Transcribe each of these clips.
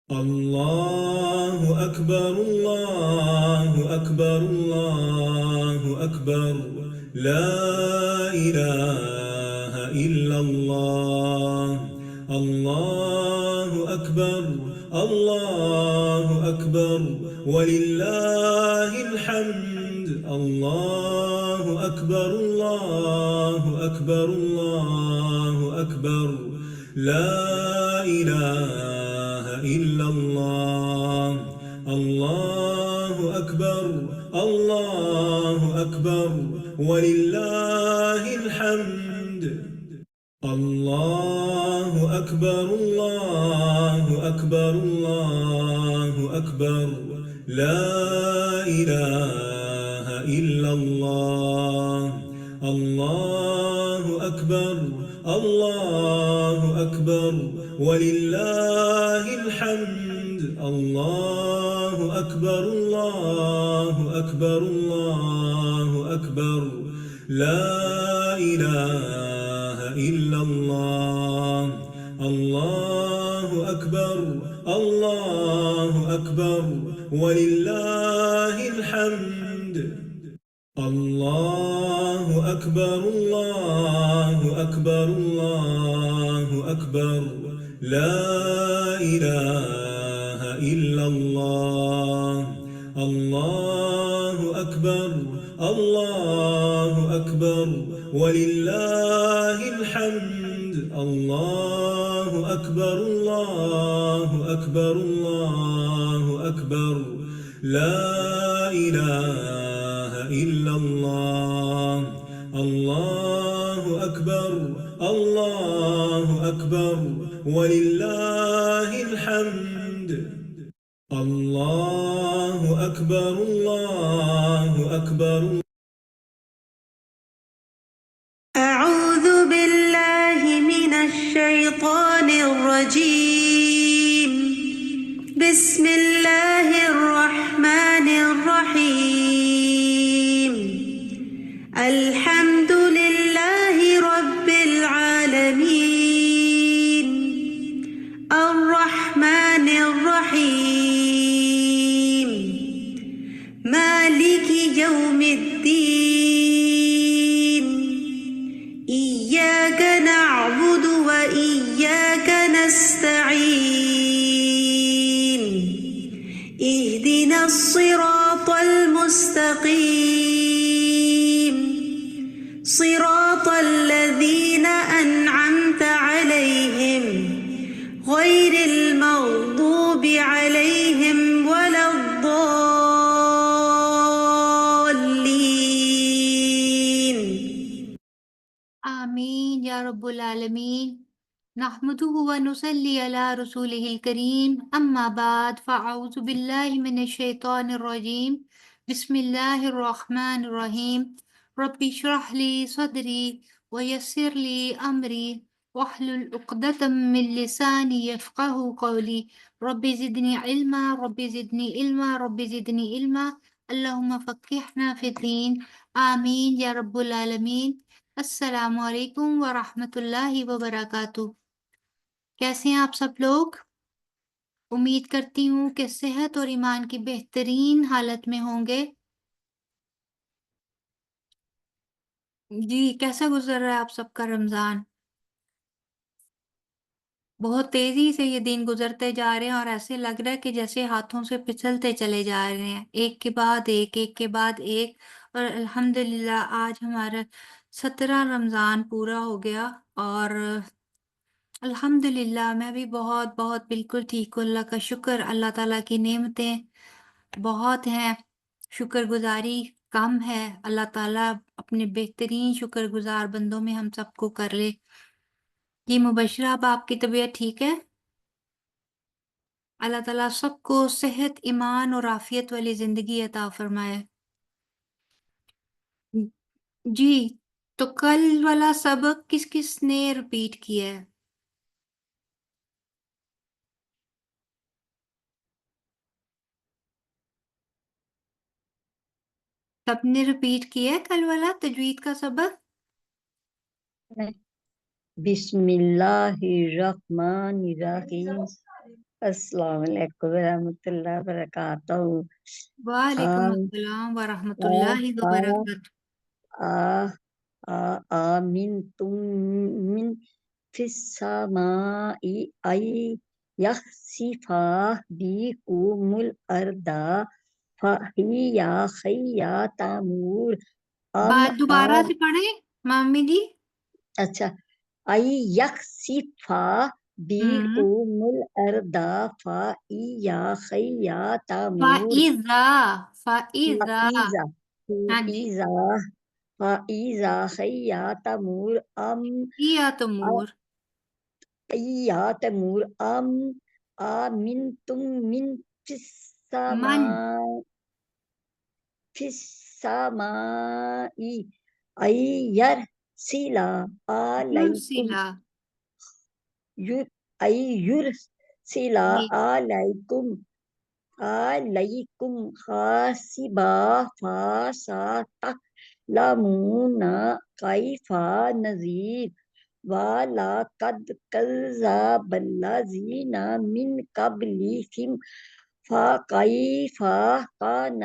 الله أكبر الله أكبر الله أكبر لا إله إلا الله الله أكبر الله أكبر ولله الحمد الله أكبر الله أكبر الله أكبر لا إله إلا الله الله أكبر الله أكبر ولله الحمد الله أكبر الله أكبر الله أكبر لا إله إلا الله الله أكبر الله أكبر ولله الحمد الله أكبر الله أكبر الله أكبر لا إله إلا الله الله أكبر الله أكبر ولله الحمد الله أكبر الله أكبر الله أكبر لا إله إلا الله الله أكبر الله أكبر ولله الحمد الله أكبر الله أكبر الله أكبر لا إله إلا الله الله أكبر الله أكبر ولله الحمد الله أكبر الله أكبر أعوذ بالله من الشيطان الرجيم بسم الله الرحمن الرحيم الحمد لله رب العالمين الرحمن الرحيم مالك يوم الدين إياك نعبد وإياك نستعين اهدنا الصراط المستقيم صراط الذين أنعمت عليهم غير المغضوب عليهم ولا الضالين آمین یا رب العالمین نحمده ونصلی علی رسوله الکریم اما بعد فاعوذ باللہ من الشیطان الرجیم بسم اللہ الرحمن الرحیم رب اشرح لی صدری ویسر لی امری واحلل عقدۃ من لسانی یفقهوا قولی رب زدنی علما رب زدنی علما رب زدنی علما اللہم فقہنا فی الدین آمین یا رب العالمین۔ السلام علیکم ورحمۃ اللہ وبرکاتہ۔ کیسے ہیں آپ سب لوگ؟ امید کرتی ہوں کہ صحت اور ایمان کی بہترین حالت میں ہوں گے۔ جی کیسا گزر رہا ہے آپ سب کا رمضان؟ بہت تیزی سے یہ دن گزرتے جا رہے ہیں اور ایسے لگ رہا ہے کہ جیسے ہاتھوں سے پھسلتے چلے جا رہے ہیں، ایک کے بعد ایک، ایک کے بعد ایک۔ اور الحمدللہ آج ہمارا 17 رمضان پورا ہو گیا اور الحمدللہ میں بھی بہت بہت بالکل ٹھیک ہوں۔ اللہ کا شکر، اللہ تعالیٰ کی نعمتیں بہت ہیں، شکر گزاری کم ہے۔ اللہ تعالیٰ اپنے بہترین شکر گزار بندوں میں ہم سب کو کر لے۔ جی مبشرہ، اب آپ کی طبیعت ٹھیک ہے؟ اللہ تعالیٰ سب کو صحت، ایمان اور عافیت والی زندگی عطا فرمائے۔ جی تو کل والا سبق کس کس نے رپیٹ کیا ہے؟ سب نے رپیٹ کیا ہے کل والا تجوید کا سبق؟ بسم اللہ الرحمن الرحیم السلام علیکم ورحمۃ اللہ وبرکاتہ. وعلیکم آم السلام ورحمۃ آ اللہ آ وبرکاتہ. آمنتم من فی السماء ای یخسف بکم الارض فہی تمور بات دوبارہ سے پڑھیں مامی جی. اچھا ای یخسف بکم الارض فہی تمور فَإِذَا فَإِذَا فَإِذَا ہاں جی فَإِذَا هِيَ تَمُورُ یا تمور آمنتم من فی من السماء أن يرسل علیکم یرسلا أن يرسل جی علیکم حاسبا فستعلمون کیف نذیر وَلَقَدْ كَذَّبَ الَّذِينَ مِن قَبْلِهِمْ فَكَيْفَ كَانَ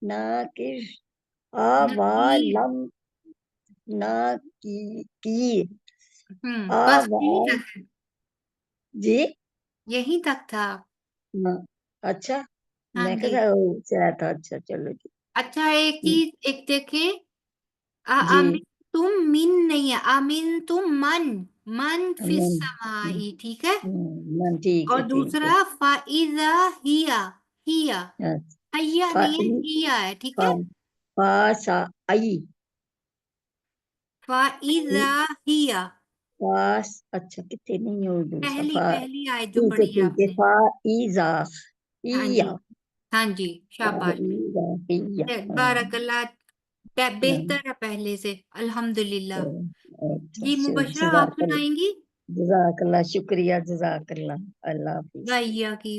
نَكِيرِ نکیر. أَوَلَمْ نَكِيرِ بس یہیں تک ہے. جی یہیں تک تھا. اچھا ہاں میں جی. کہا چلا تھا. اچھا چلو جی اچھا ایک چیز ایک دیکھیں جی امین تم من نہیں ہے امین تم من فی السمائی ٹھیک ہے. ٹھیک اور ہے ٹھیک ہے. دوسرا فَإِذَا ہِیَ حیا نہیں ہے ہیا ہے ٹھیک ہے. فاسا ای فَإِذَا ہِیَ فاس اچھا کتنے نہیں ہو دوسرا پہلی آیت جو پڑھی ہے ٹھیک آپ ہے نے. فائزا ہاں ہیا جی ہاں جی شاباش. فائزا ہیا بارک اللہ بہتر ہے پہلے سے الحمدللہ. اچھا جی مبشرہ آپ جزاک اللہ سنائیں گی. جزاک اللہ شکریہ جزاک اللہ اللہ حافظ. ویا کی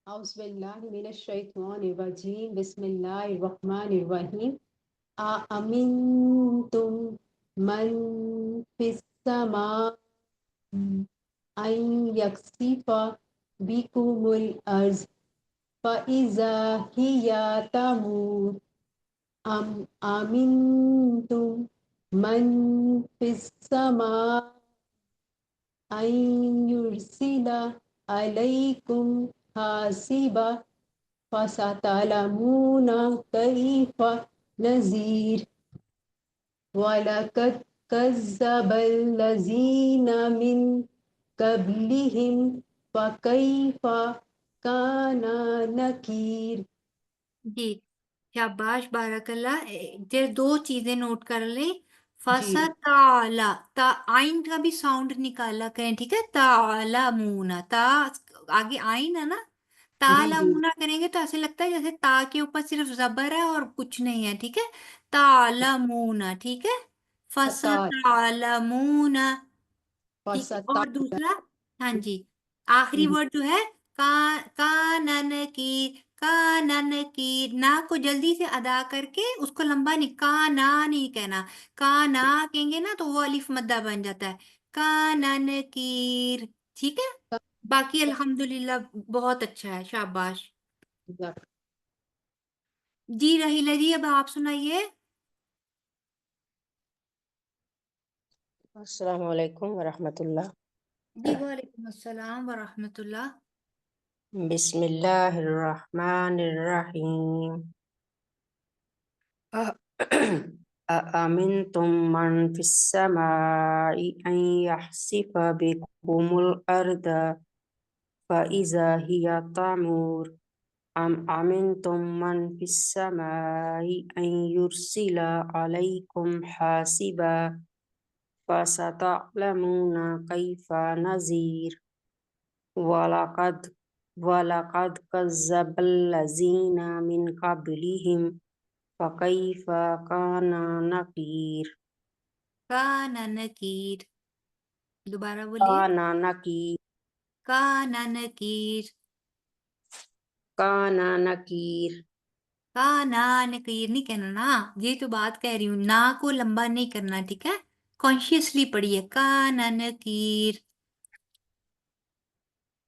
اعوذ باللہ من الشیطان الرجیم بسم اللہ الرحمن الرحیم أأمنتم من في السماء أن يخسف بكم الأرض فإذا هي تمور أم أمنتم من في السماء أن يرسل عليكم حاسبا فستعلمون كيف نذير وَلَقَدْ كَذَّبَ الَّذِينَ مِن قَبْلِهِمْ فَكَيْفَ كَانَ نَكِيرِ. جی شاباش بارک اللہ. دو چیزیں نوٹ کر لیں. جی فَسَتَعْلَى تا آئین کا بھی ساؤنڈ نکالا کریں ٹھیک ہے. تعلمون تا آگے آئین ہے نا. جی جی تعلمون کریں گے تو ایسے لگتا ہے جیسے تا کے اوپر صرف زبر ہے اور کچھ نہیں ہے ٹھیک ہے. تعلمون ٹھیک ہے. فَسَتَعْلَمُونَ ٹھیک ہے. اور دوسرا ہاں جی آخری ورڈ جو ہے کانن کی نا کو جلدی سے ادا کر کے اس کو لمبا نہیں کانا نہیں کہنا. کانا کہیں گے نا تو وہ الف مدہ بن جاتا ہے. کانن کیر ٹھیک ہے. باقی الحمدللہ بہت اچھا ہے شاباش. جی رحیلہ جی اب آپ سنائیے. السلام علیکم ورحمۃ اللہ. جی وعلیکم السلام ورحمۃ اللہ. بسم اللہ الرحمن الرحیم. أأمنتم من في السماء أن يخسف بكم الأرض فإذا هي تمور أم أمنتم من في السماء أن يرسل عليكم حاسبا فستعلمون كيف نذير وَلَقَدْ كَذَّبَ الَّذِينَ مِن قَبْلِهِمْ فَكَيْفَ كَانَ نَكِيرِ. کانا نکیر دوبارہ بولیے. کانا نکیر كَانَ نَكِيرِ. کانا نکیر نہیں کہنا نا. یہ تو بات کہہ رہی ہوں نا کو لمبا نہیں کرنا ٹھیک ہے. کانشیسلی پڑھیے کانا نکیر.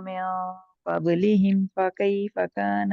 من قبلهم فكيف كان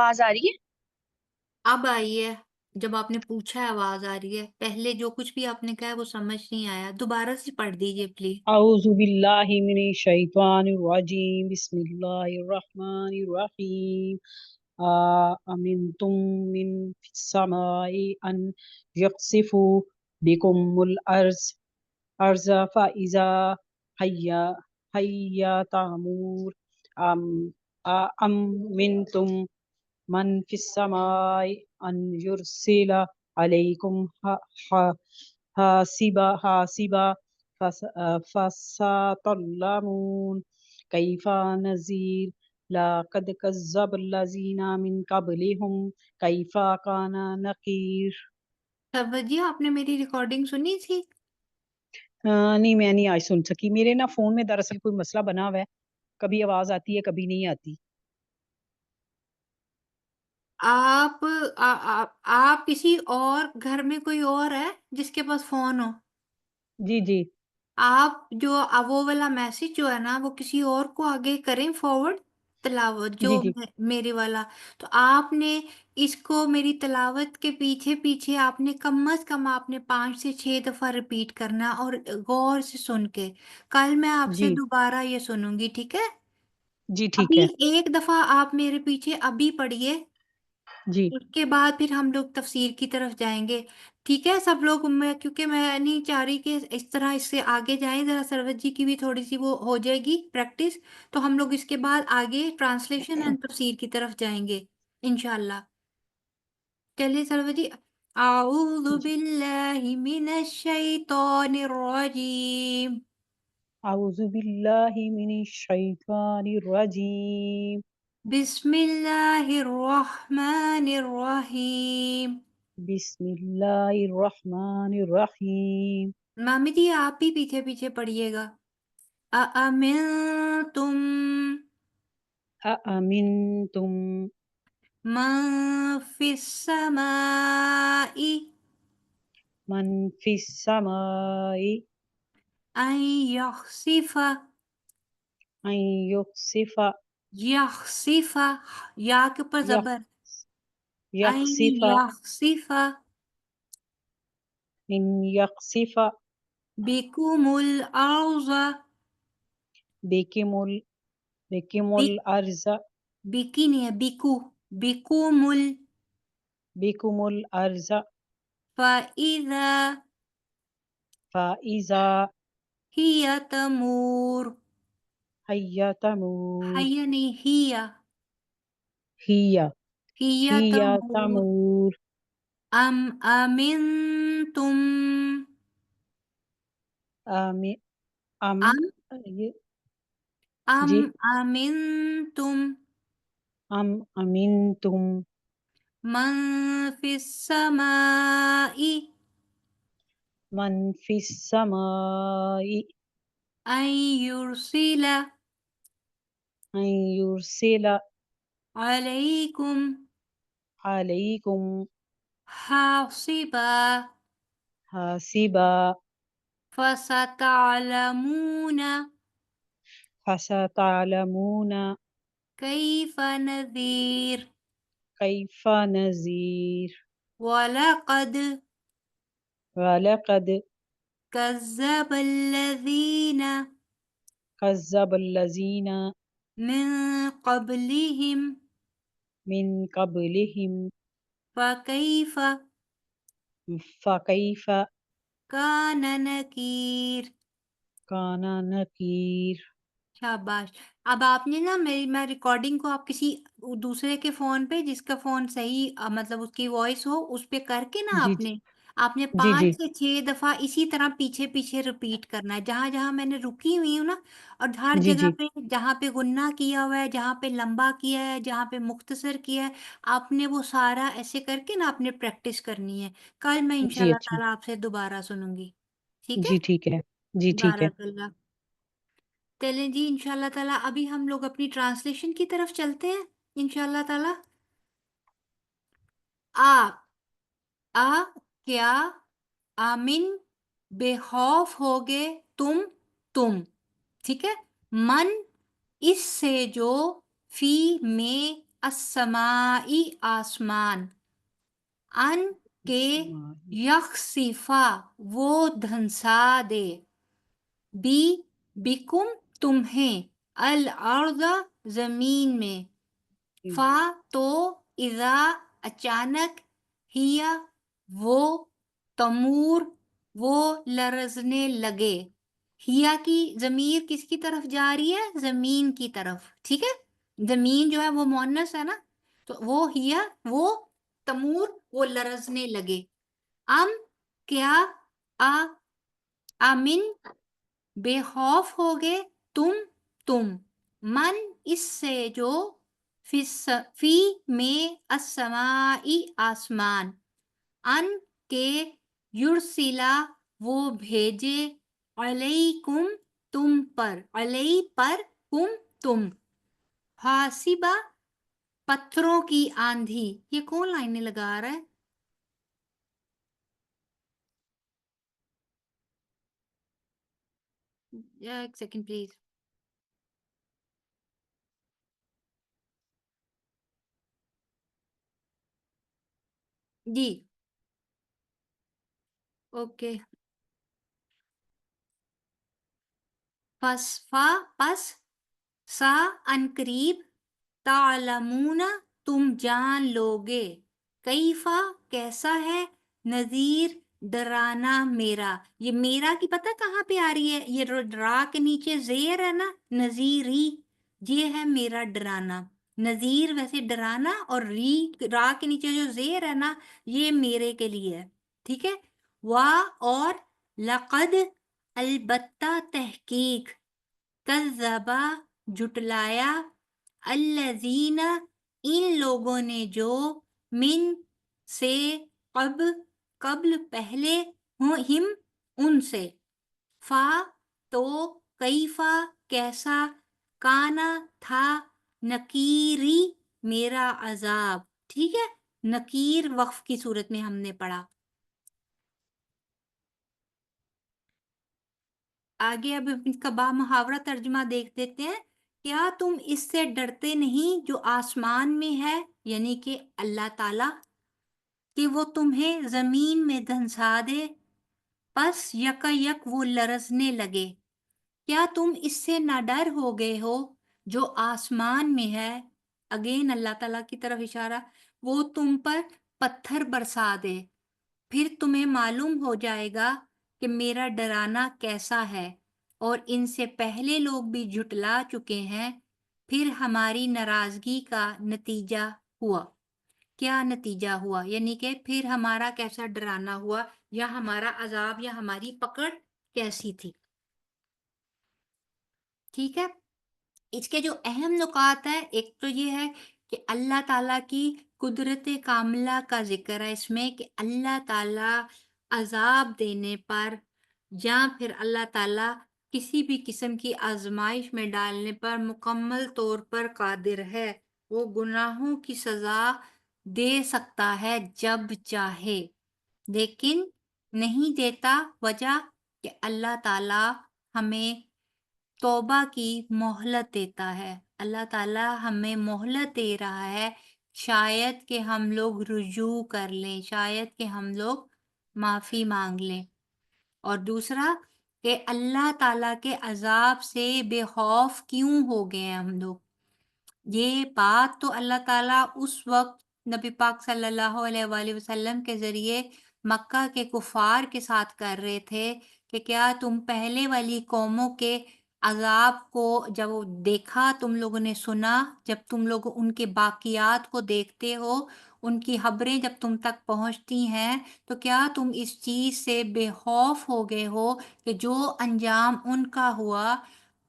آواز آ رہی ہے؟ اب آئی ہے، جب آپ نے پوچھا ہے آواز آ رہی ہے، پہلے جو کچھ بھی آپ نے کہا ہے وہ سمجھ نہیں آیا، دوبارہ سے پڑھ دیجئے پلیز۔ اعوذ باللہ من الشیطان الرجیم بسم اللہ الرحمن الرحیم امنتم من فی السماء ان یقصفوا بکم الارض فاذا هي تمور ام امنتم من فی السماء ان یرسل علیکم حاسبا فستعلمون کیف نذیر لقد کذب الذین من قبلهم کیف کان نکیر۔ سرور جی آپ نے میری ریکارڈنگ سنی تھی؟ نہیں میں نہیں آج سن سکی، میرے نا فون میں دراصل کوئی مسئلہ بنا ہوا ہے، کبھی آواز آتی ہے کبھی نہیں آتی۔ آپ آپ کسی اور گھر میں کوئی اور ہے جس کے پاس فون ہو؟ جی جی آپ جو وہ والا میسج جو ہے نا وہ کسی اور کو آگے کریں فارورڈ تلاوت جو جی جی میرے والا، تو آپ نے اس کو میری تلاوت کے پیچھے پیچھے آپ نے کم از کم آپ نے 5 سے 6 دفعہ ریپیٹ کرنا اور غور سے سن کے، کل میں آپ سے جی دوبارہ یہ سنوں گی، ٹھیک ہے؟ جی ٹھیک ابھی ہے ایک دفعہ آپ میرے پیچھے ابھی پڑھیے، جی اس کے بعد پھر ہم لوگ تفسیر کی طرف جائیں گے، ٹھیک ہے سب لوگ؟ کیونکہ میں نہیں چاہ رہی کہ اس طرح اس سے آگے جائیں، ذرا سروت جی کی بھی تھوڑی سی وہ ہو جائے گی پریکٹس، تو ہم لوگ اس کے بعد آگے ٹرانسلیشن اینڈ تفسیر کی طرف جائیں گے انشاءاللہ۔ چلیے سروت جی، اعوذ جی باللہ من الشیطان الرجیم، اعوذ باللہ من الشیطان الرجیم بسم اللہ الرحمن الرحیم۔ بسم اللہ الرحمن الرحیم مامی جی آپ بھی پیچھے پیچھے پڑھیے گا۔ أأمنتم اامنتم من في السماء من فی السماء أن يخسف ان یخسف يخسف یا کے اوپر زبر، أن یخسف يخسف ان یخسف بكم الأرض بکم بك الارض بکی نہیں ہے، بکو، بكم بکم الارض فإذا فاذا هي تمور، هي تمور حیا نہیں ہیا، هي هي هي تمور، تمور أم أمنتم ام ام أم جی أم أمنتم ام امنتم من في السماء من فی السماء أن يرسل ان یرسل عليكم علیکم حاصبا حاسبا فستعلمون فستعلمون كيف نذير کیف نذیر ولقد ولقد كذب الذين کذب الذین من قبلهم من قبلہم فكيف فکیف كان نكير۔ کان نکیر۔ شاباش۔ اب آپ نے نا میں ریکارڈنگ کو آپ کسی دوسرے کے فون پہ جس کا فون صحیح مطلب اس کی وائس ہو اس پہ کر کے نا جی آپ نے جی جی 5 سے 6 دفعہ اسی طرح پیچھے پیچھے ریپیٹ کرنا ہے، جہاں جہاں میں نے رکی ہوئی ہوں نا، اور ہر جی جگہ جی پہ جہاں پہ غنہ کیا ہوا ہے، جہاں پہ لمبا کیا ہے، جہاں پہ مختصر کیا ہے، آپ نے وہ سارا ایسے کر کے نا آپ نے پریکٹس کرنی ہے۔ کل میں جی انشاءاللہ اچھا تعالیٰ آپ سے دوبارہ سنوں گی، ٹھیک ہے؟ جی ٹھیک ہے جی ٹھیک ہے بارک اللہ۔ چلیں جی انشاءاللہ تعالیٰ ابھی ہم لوگ اپنی ٹرانسلیشن کی طرف چلتے ہیں انشاءاللہ تعالیٰ۔ آ کیا، آمن بے خوف ہوگے تم، ٹھیک ہے؟ من اس سے جو، فی میں السمائی آسمان، ان کے یخسفا وہ دھنسا دے، بی بکم تمہیں، الارض زمین میں، فا تو اذا اچانک، ہیا وہ، تمور وہ لرزنے لگے، ہیا کی ضمیر کس کی طرف جا رہی ہے؟ زمین کی طرف، ٹھیک ہے، زمین جو ہے وہ مؤنث ہے نا، تو وہ ہیا وہ، تمور وہ لرزنے لگے، ام کیا، امن بے خوف ہو گئے، تم من اس سے جو، فی میں، السمائی آسمان، ان کے، یرسلا وہ بھیجے، علیکم تم پر، علی پر، تم، حاسبہ پتھروں کی آندھی، یہ کون لائنیں لگا رہا ہے؟ ایک سیکنڈ پلیز، جی اوکے، پس سا انقریب، تعلمون تم جان لوگے، کیفا کیسا ہے، نذیر ڈرانا میرا، یہ میرا کی پتہ کہاں پہ آ رہی ہے؟ یہ را کے نیچے زیر ہے نا، نذیری، یہ ہے میرا ڈرانا، نذیر ویسے ڈرانا، اور را کے نیچے جو زیر ہے نا، یہ میرے کے لیے ہے، ٹھیک ہے، اور لقد البتہ تحقیق، کذبا جھٹلایا، الذین ان لوگوں نے جو، من سے، قبل پہلے، ہم ان سے، فا تو کیفا کیسا، کانا تھا، نکیری میرا عذاب، ٹھیک ہے، نکیر وقف کی صورت میں ہم نے پڑھا۔ آگے اب اس کا با محاورہ ترجمہ دیکھ دیتے ہیں، کیا تم اس سے ڈرتے نہیں جو آسمان میں ہے، یعنی کہ اللہ تعالیٰ، کہ وہ تمہیں زمین میں دھنسا دے، پس یکا یک وہ لرزنے لگے، کیا تم اس سے نہ ڈر ہو گئے ہو جو آسمان میں ہے، اگین اللہ تعالیٰ کی طرف اشارہ، وہ تم پر پتھر برسا دے، پھر تمہیں معلوم ہو جائے گا کہ میرا ڈرانا کیسا ہے، اور ان سے پہلے لوگ بھی جھٹلا چکے ہیں، پھر ہماری ناراضگی کا نتیجہ ہوا، کیا نتیجہ ہوا، یعنی کہ پھر ہمارا کیسا ڈرانا ہوا، یا ہمارا عذاب یا ہماری پکڑ کیسی تھی، ٹھیک ہے۔ اس کے جو اہم نکات ہے، ایک تو یہ ہے کہ اللہ تعالیٰ کی قدرت کاملہ کا ذکر ہے اس میں، کہ اللہ تعالیٰ عذاب دینے پر، یا پھر اللہ تعالیٰ کسی بھی قسم کی آزمائش میں ڈالنے پر مکمل طور پر قادر ہے، وہ گناہوں کی سزا دے سکتا ہے جب چاہے، لیکن نہیں دیتا، وجہ کہ اللہ تعالیٰ ہمیں توبہ کی مہلت دیتا ہے، اللہ تعالیٰ ہمیں مہلت دے رہا ہے، شاید کہ ہم لوگ رجوع کر لیں، شاید کہ ہم لوگ معافی مانگ لیں، اور دوسرا کہ اللہ تعالیٰ کے عذاب سے بے خوف کیوں ہو گئے ہیں ہم لوگ، یہ بات تو اللہ تعالیٰ اس وقت نبی پاک صلی اللہ علیہ وآلہ وسلم کے ذریعے مکہ کے کفار کے ساتھ کر رہے تھے، کہ کیا تم پہلے والی قوموں کے عذاب کو جب دیکھا، تم لوگوں نے سنا، جب تم لوگ ان کے باقیات کو دیکھتے ہو، ان کی خبریں جب تم تک پہنچتی ہیں، تو کیا تم اس چیز سے بے خوف ہو گئے ہو کہ جو انجام ان کا ہوا،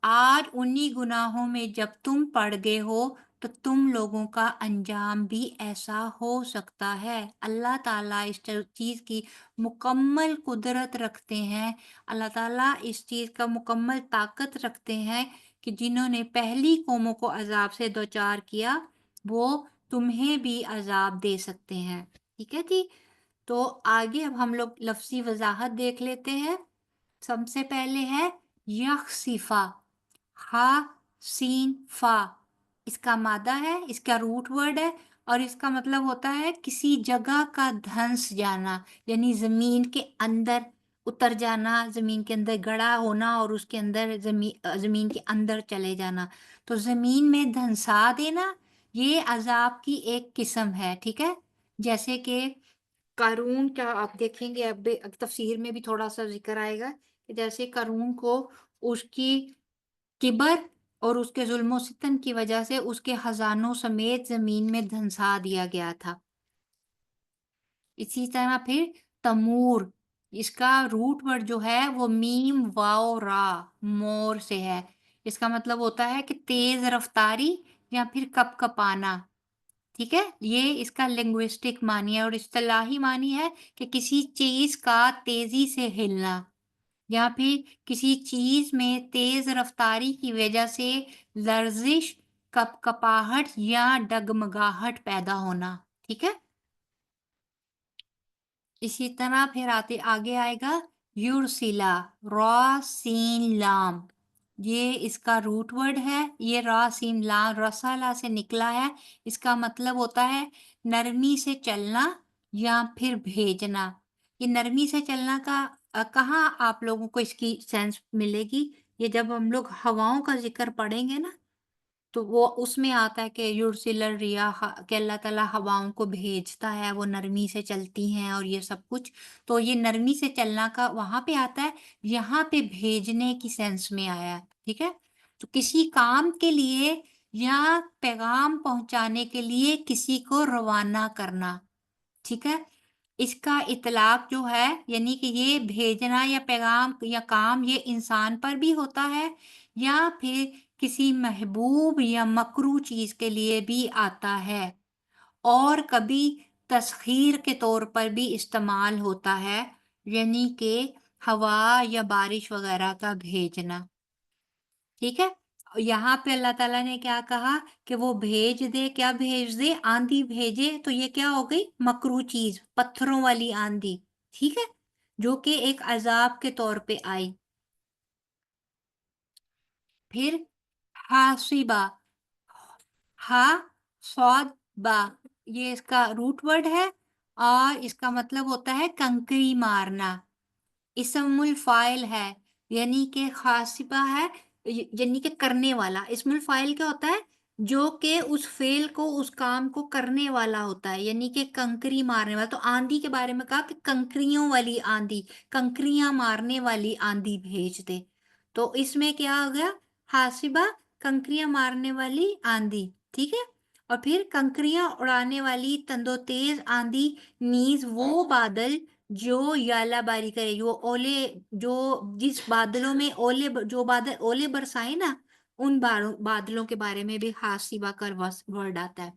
آج انہی گناہوں میں جب تم پڑ گئے ہو تو تم لوگوں کا انجام بھی ایسا ہو سکتا ہے۔ اللہ تعالیٰ اس چیز کی مکمل قدرت رکھتے ہیں، اللہ تعالیٰ اس چیز کا مکمل طاقت رکھتے ہیں کہ جنہوں نے پہلی قوموں کو عذاب سے دوچار کیا، وہ تمہیں بھی عذاب دے سکتے ہیں، ٹھیک ہے جی۔ تو آگے اب ہم لوگ لفظی وضاحت دیکھ لیتے ہیں۔ سب سے پہلے ہے یخسفا، ہا سین فا، اس کا مادہ ہے، اس کا روٹ ورڈ ہے، اور اس کا مطلب ہوتا ہے کسی جگہ کا دھنس جانا، یعنی زمین کے اندر اتر جانا، زمین کے اندر گڑا ہونا اور اس کے اندر زمین کے اندر چلے جانا۔ تو زمین میں دھنسا دینا یہ عذاب کی ایک قسم ہے، ٹھیک ہے؟ جیسے کہ قارون کا آپ دیکھیں گے، اب تفسیر میں بھی تھوڑا سا ذکر آئے گا کہ جیسے قارون کو اس کی کبر اور اس کے ظلم و ستم کی وجہ سے اس کے خزانوں سمیت زمین میں دھنسا دیا گیا تھا۔ اسی طرح پھر تمور، اس کا روٹ ورڈ جو ہے وہ میم واو را، مور سے ہے۔ اس کا مطلب ہوتا ہے کہ تیز رفتاری یا پھر کپ کپانا، ٹھیک ہے؟ یہ اس کا لنگوسٹک معنی ہے، اور اصطلاحی معنی ہے کہ کسی چیز کا تیزی سے ہلنا یا پھر کسی چیز میں تیز رفتاری کی وجہ سے لرزش، کپ کپاہٹ یا ڈگمگاہٹ پیدا ہونا، ٹھیک ہے؟ اسی طرح پھر آگے آئے گا یورسیلا، را سین لام، یہ اس کا روٹ ورڈ ہے، یہ را سین لام رسالہ سے نکلا ہے۔ اس کا مطلب ہوتا ہے نرمی سے چلنا یا پھر بھیجنا۔ یہ نرمی سے چلنا کا کہاں آپ لوگوں کو اس کی سینس ملے گی؟ یہ جب ہم لوگ ہواؤں کا ذکر پڑھیں گے نا تو وہ اس میں آتا ہے کہ یرسل الریاح، کہ اللہ تعالیٰ ہواؤں کو بھیجتا ہے، وہ نرمی سے چلتی ہیں اور یہ سب کچھ۔ تو یہ نرمی سے چلنا کا وہاں پہ آتا ہے، یہاں پہ بھیجنے کی سینس میں آیا ہے، ٹھیک ہے؟ تو کسی کام کے لیے یا پیغام پہنچانے کے لیے کسی کو روانہ کرنا، ٹھیک ہے؟ اس کا اطلاق جو ہے یعنی کہ یہ بھیجنا یا پیغام یا کام یہ انسان پر بھی ہوتا ہے یا پھر کسی محبوب یا مکروہ چیز کے لیے بھی آتا ہے، اور کبھی تسخیر کے طور پر بھی استعمال ہوتا ہے، یعنی کہ ہوا یا بارش وغیرہ کا بھیجنا، ٹھیک ہے؟ یہاں پہ اللہ تعالیٰ نے کیا کہا کہ وہ بھیج دے، کیا بھیج دے؟ آندھی بھیجے، تو یہ کیا ہو گئی؟ مکروہ چیز، پتھروں والی آندھی، ٹھیک ہے، جو کہ ایک عذاب کے طور پہ آئی۔ پھر حاصبہ، ہا صاد با، یہ اس کا روٹ ورڈ ہے اور اس کا مطلب ہوتا ہے کنکری مارنا۔ اسم الفاعل ہے، یعنی کہ حاصبہ ہے، یعنی کہ کرنے والا۔ اسم الفاعل کیا ہوتا ہے؟ جو کہ اس فعل کو، اس کام کو کرنے والا ہوتا ہے، یعنی کہ کنکری مارنے والا۔ تو آندھی کے بارے میں کہا کہ کنکریوں والی آندھی، کنکریاں مارنے والی آندھی بھیج دے۔ تو اس میں کیا ہو گیا؟ حاصبہ، کنکریاں مارنے والی آندھی، ٹھیک ہے؟ اور پھر کنکریاں اڑانے والی تند و تیز آندھی نیز وہ بادل جو یالا باری کرے، جو اولے، جو جس بادلوں میں اولے، جو بادل اولے برسائے نا، ان بادلوں کے بارے میں بھی حاصبہ کا ورڈ آتا ہے۔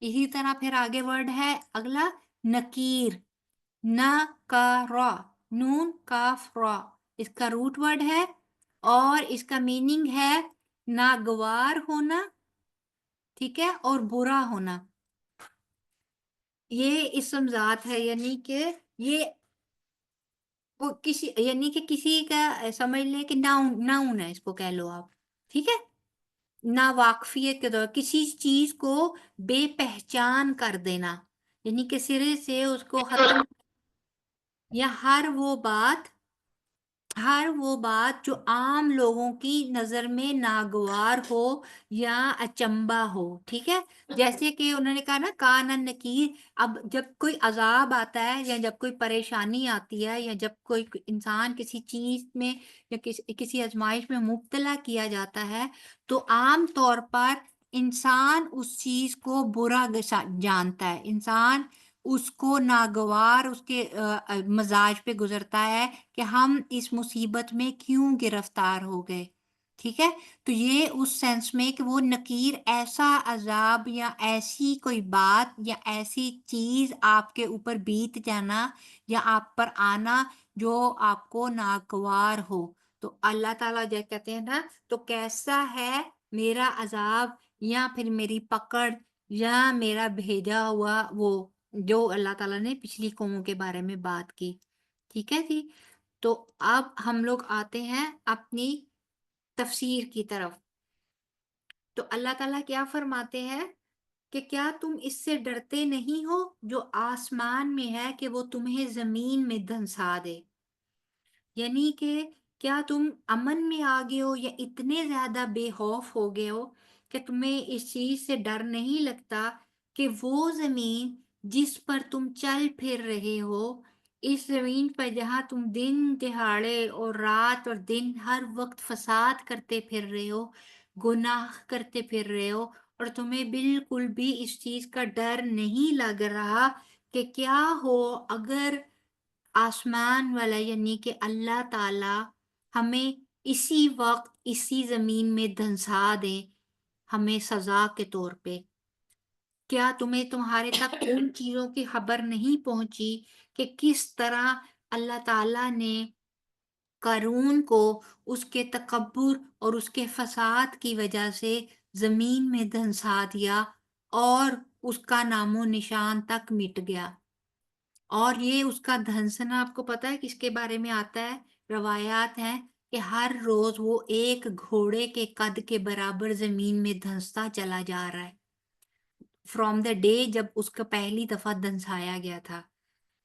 اسی طرح پھر آگے ورڈ ہے اگلا نکیر، نا کا را، نون کاف را، اس کا روٹ ورڈ ہے اور اس کا میننگ ہے ناگوار ہونا، ٹھیک ہے، اور برا ہونا۔ یہ اسم ذات ہے، یعنی کہ یہ کسی، یعنی کہ کسی کا سمجھ لیں کہ ناؤن ہے، اس کو کہہ لو آپ، ٹھیک ہے؟ نا واقفیت کے طور، کسی چیز کو بے پہچان کر دینا، یعنی کہ سرے سے اس کو ختم، یا ہر وہ بات جو عام لوگوں کی نظر میں ناگوار ہو یا اچنبا ہو، ٹھیک ہے؟ جیسے کہ انہوں نے کہا نا کانن نکیر، اب جب کوئی عذاب آتا ہے یا جب کوئی پریشانی آتی ہے یا جب کوئی انسان کسی چیز میں یا کسی آزمائش میں مبتلا کیا جاتا ہے تو عام طور پر انسان اس چیز کو برا جانتا ہے، انسان اس کو ناگوار، اس کے مزاج پہ گزرتا ہے کہ ہم اس مصیبت میں کیوں گرفتار ہو گئے، ٹھیک ہے؟ تو یہ اس سینس میں کہ وہ نکیر ایسا عذاب یا ایسی کوئی بات یا ایسی چیز آپ کے اوپر بیت جانا یا آپ پر آنا جو آپ کو ناگوار ہو۔ تو اللہ تعالیٰ جو کہتے ہیں نا، تو کیسا ہے میرا عذاب یا پھر میری پکڑ یا میرا بھیجا ہوا، وہ جو اللہ تعالیٰ نے پچھلی قوموں کے بارے میں بات کی، ٹھیک ہے جی؟ تو اب ہم لوگ آتے ہیں اپنی تفسیر کی طرف۔ تو اللہ تعالیٰ کیا فرماتے ہیں کہ کیا تم اس سے ڈرتے نہیں ہو جو آسمان میں ہے کہ وہ تمہیں زمین میں دھنسا دے؟ یعنی کہ کیا تم امن میں آ گئے ہو یا اتنے زیادہ بے خوف ہو گئے ہو کہ تمہیں اس چیز سے ڈر نہیں لگتا کہ وہ زمین جس پر تم چل پھر رہے ہو، اس زمین پر جہاں تم دن دہاڑے اور رات اور دن ہر وقت فساد کرتے پھر رہے ہو، گناہ کرتے پھر رہے ہو، اور تمہیں بالکل بھی اس چیز کا ڈر نہیں لگ رہا کہ کیا ہو اگر آسمان والا یعنی کہ اللہ تعالی ہمیں اسی وقت اسی زمین میں دھنسا دے ہمیں سزا کے طور پہ؟ کیا تمہیں تمہارے تک ان چیزوں کی خبر نہیں پہنچی کہ کس طرح اللہ تعالیٰ نے قارون کو اس کے تکبر اور اس کے فساد کی وجہ سے زمین میں دھنسا دیا اور اس کا نام و نشان تک مٹ گیا؟ اور یہ اس کا دھنسنا آپ کو پتا ہے کس کے بارے میں آتا ہے؟ روایات ہیں کہ ہر روز وہ ایک گھوڑے کے قد کے برابر زمین میں دھنستا چلا جا رہا ہے فرام دا ڈے جب اس کا پہلی دفعہ دھنسایا گیا تھا.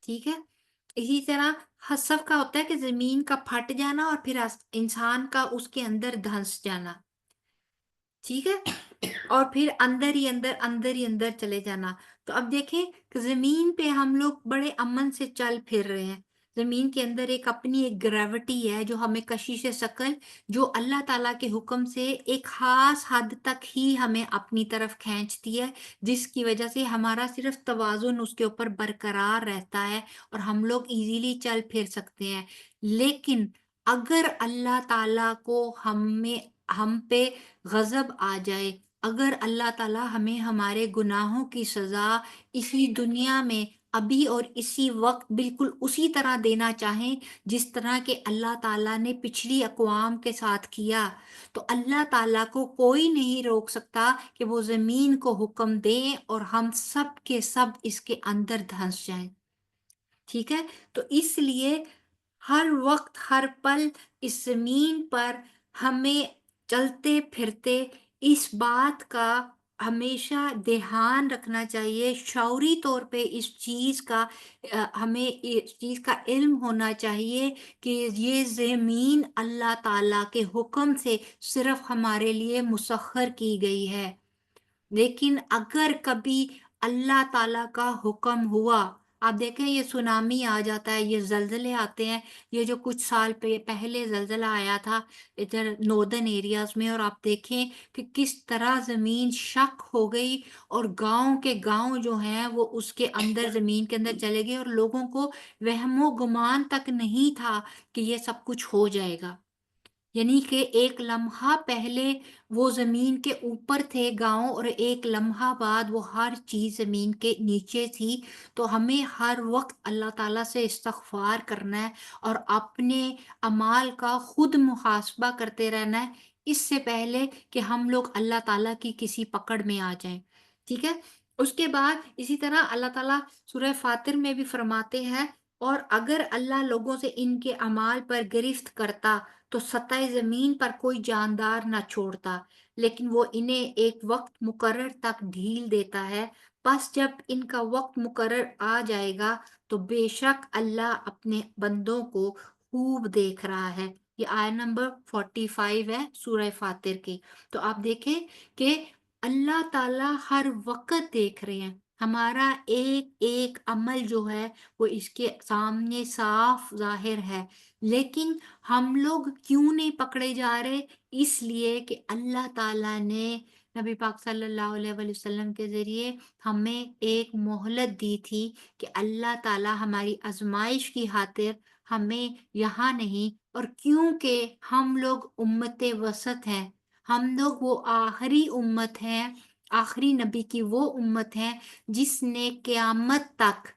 ٹھیک ہے، اسی طرح حسف کا ہوتا ہے کہ زمین کا پھٹ جانا اور پھر انسان کا اس کے اندر دھنس جانا. ٹھیک ہے، اور پھر اندر ہی اندر چلے جانا. تو اب دیکھیں کہ زمین پہ ہم لوگ بڑے امن سے چل پھر رہے ہیں. زمین کے اندر ایک اپنی ایک گریوٹی ہے جو ہمیں کشش ثقل جو اللہ تعالیٰ کے حکم سے ایک خاص حد تک ہی ہمیں اپنی طرف کھینچتی ہے، جس کی وجہ سے ہمارا صرف توازن اس کے اوپر برقرار رہتا ہے اور ہم لوگ ایزیلی چل پھر سکتے ہیں. لیکن اگر اللہ تعالیٰ کو ہم پہ غضب آ جائے، اگر اللہ تعالیٰ ہمیں ہمارے گناہوں کی سزا اسی دنیا میں ابھی اور اسی وقت بالکل اسی طرح دینا چاہیں جس طرح کہ اللہ تعالیٰ نے پچھلی اقوام کے ساتھ کیا، تو اللہ تعالیٰ کو کوئی نہیں روک سکتا کہ وہ زمین کو حکم دیں اور ہم سب کے سب اس کے اندر دھنس جائیں. ٹھیک ہے، تو اس لیے ہر وقت ہر پل اس زمین پر ہمیں چلتے پھرتے اس بات کا ہمیشہ دھیان رکھنا چاہیے، شعوری طور پہ اس چیز کا ہمیں اس چیز کا علم ہونا چاہیے کہ یہ زمین اللہ تعالیٰ کے حکم سے صرف ہمارے لیے مسخر کی گئی ہے. لیکن اگر کبھی اللہ تعالیٰ کا حکم ہوا، آپ دیکھیں یہ سونامی آ جاتا ہے، یہ زلزلے آتے ہیں، یہ جو کچھ سال پہلے زلزلہ آیا تھا ادھر نوردن ایریاز میں، اور آپ دیکھیں کہ کس طرح زمین شک ہو گئی اور گاؤں کے گاؤں جو ہیں وہ اس کے اندر زمین کے اندر چلے گئے اور لوگوں کو وہم و گمان تک نہیں تھا کہ یہ سب کچھ ہو جائے گا. یعنی کہ ایک لمحہ پہلے وہ زمین کے اوپر تھے گاؤں اور ایک لمحہ بعد وہ ہر چیز زمین کے نیچے تھی. تو ہمیں ہر وقت اللہ تعالیٰ سے استغفار کرنا ہے اور اپنے اعمال کا خود محاسبہ کرتے رہنا ہے اس سے پہلے کہ ہم لوگ اللہ تعالیٰ کی کسی پکڑ میں آ جائیں. ٹھیک ہے، اس کے بعد اسی طرح اللہ تعالیٰ سورہ فاطر میں بھی فرماتے ہیں، اور اگر اللہ لوگوں سے ان کے اعمال پر گرفت کرتا تو سطح زمین پر کوئی جاندار نہ چھوڑتا، لیکن وہ انہیں ایک وقت مقرر تک ڈھیل دیتا ہے. بس جب ان کا وقت مقرر آ جائے گا تو بے شک اللہ اپنے بندوں کو خوب دیکھ رہا ہے. یہ آیت نمبر 45 ہے سورہ فاطر کی. تو آپ دیکھیں کہ اللہ تعالیٰ ہر وقت دیکھ رہے ہیں، ہمارا ایک ایک عمل جو ہے وہ اس کے سامنے صاف ظاہر ہے. لیکن ہم لوگ کیوں نہیں پکڑے جا رہے؟ اس لیے کہ اللہ تعالیٰ نے نبی پاک صلی اللہ علیہ وآلہ وسلم کے ذریعے ہمیں ایک مہلت دی تھی کہ اللہ تعالیٰ ہماری آزمائش کی خاطر ہمیں یہاں نہیں، اور کیونکہ ہم لوگ امت وسط ہیں، ہم لوگ وہ آخری امت ہیں، آخری نبی کی وہ امت ہیں جس نے قیامت تک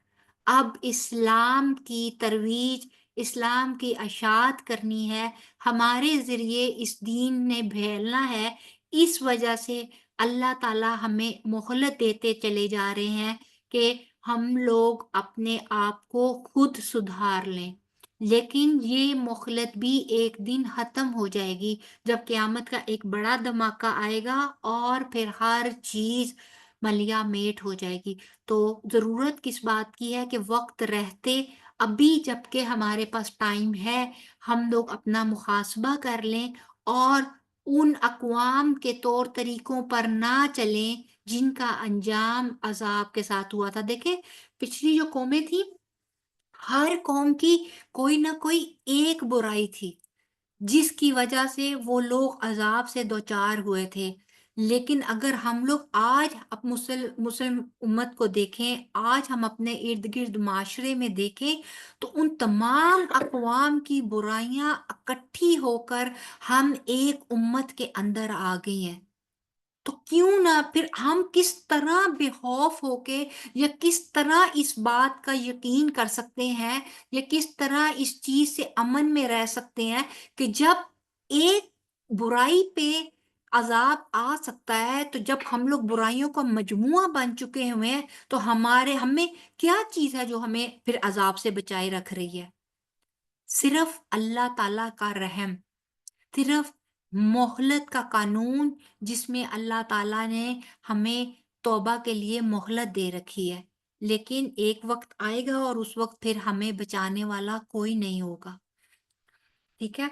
اب اسلام کی ترویج، اسلام کی اشاعت کرنی ہے، ہمارے ذریعے اس دین نے پھیلنا ہے. اس وجہ سے اللہ تعالیٰ ہمیں مہلت دیتے چلے جا رہے ہیں کہ ہم لوگ اپنے آپ کو خود سدھار لیں. لیکن یہ مہلت بھی ایک دن ختم ہو جائے گی جب قیامت کا ایک بڑا دھماکہ آئے گا اور پھر ہر چیز ملیا میٹ ہو جائے گی۔ تو ضرورت کس بات کی ہے کہ وقت رہتے ابھی جبکہ ہمارے پاس ٹائم ہے ہم لوگ اپنا محاسبہ کر لیں اور ان اقوام کے طور طریقوں پر نہ چلیں جن کا انجام عذاب کے ساتھ ہوا تھا۔ دیکھیں پچھلی جو قومیں تھیں ہر قوم کی کوئی نہ کوئی ایک برائی تھی جس کی وجہ سے وہ لوگ عذاب سے دوچار ہوئے تھے۔ لیکن اگر ہم لوگ آج مسلم امت کو دیکھیں، آج ہم اپنے ارد گرد معاشرے میں دیکھیں تو ان تمام اقوام کی برائیاں اکٹھی ہو کر ہم ایک امت کے اندر آ گئی ہیں۔ تو کیوں نہ پھر ہم کس طرح بے خوف ہو کے یا کس طرح اس بات کا یقین کر سکتے ہیں یا کس طرح اس چیز سے امن میں رہ سکتے ہیں کہ جب ایک برائی پہ عذاب آ سکتا ہے تو جب ہم لوگ برائیوں کا مجموعہ بن چکے ہوئے ہیں تو ہمیں کیا چیز ہے جو ہمیں پھر عذاب سے بچائے رکھ رہی ہے؟ صرف اللہ تعالیٰ کا رحم، صرف مہلت کا قانون جس میں اللہ تعالیٰ نے ہمیں توبہ کے لیے مہلت دے رکھی ہے، لیکن ایک وقت آئے گا اور اس وقت پھر ہمیں بچانے والا کوئی نہیں ہوگا۔ ٹھیک ہے،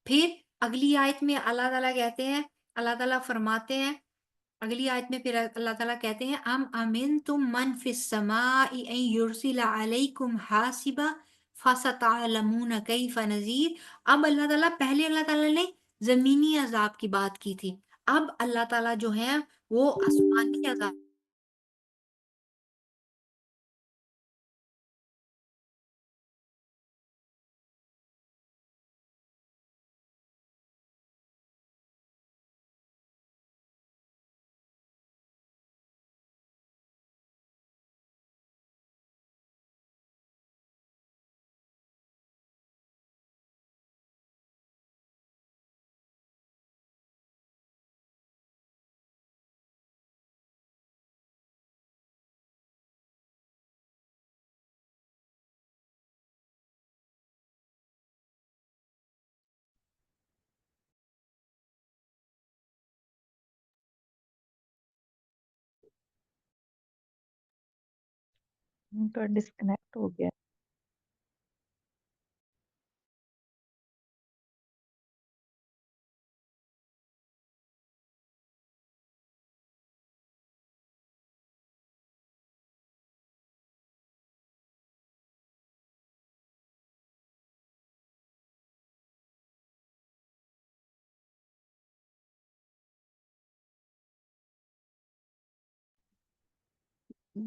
پھر اگلی آیت میں اللہ تعالیٰ کہتے ہیں، اللہ تعالیٰ فرماتے ہیں اگلی آیت میں پھر اللہ تعالیٰ کہتے ہیں ام امنتم من فی السماء ان یرسل علیکم حاسبا فستعلمون کیف نذیر۔ اب اللہ تعالیٰ پہلے اللہ تعالیٰ نے زمینی عذاب کی بات کی تھی، اب اللہ تعالیٰ جو ہے وہ آسمانی عذاب ان کا ڈسکنیکٹ ہو گیا۔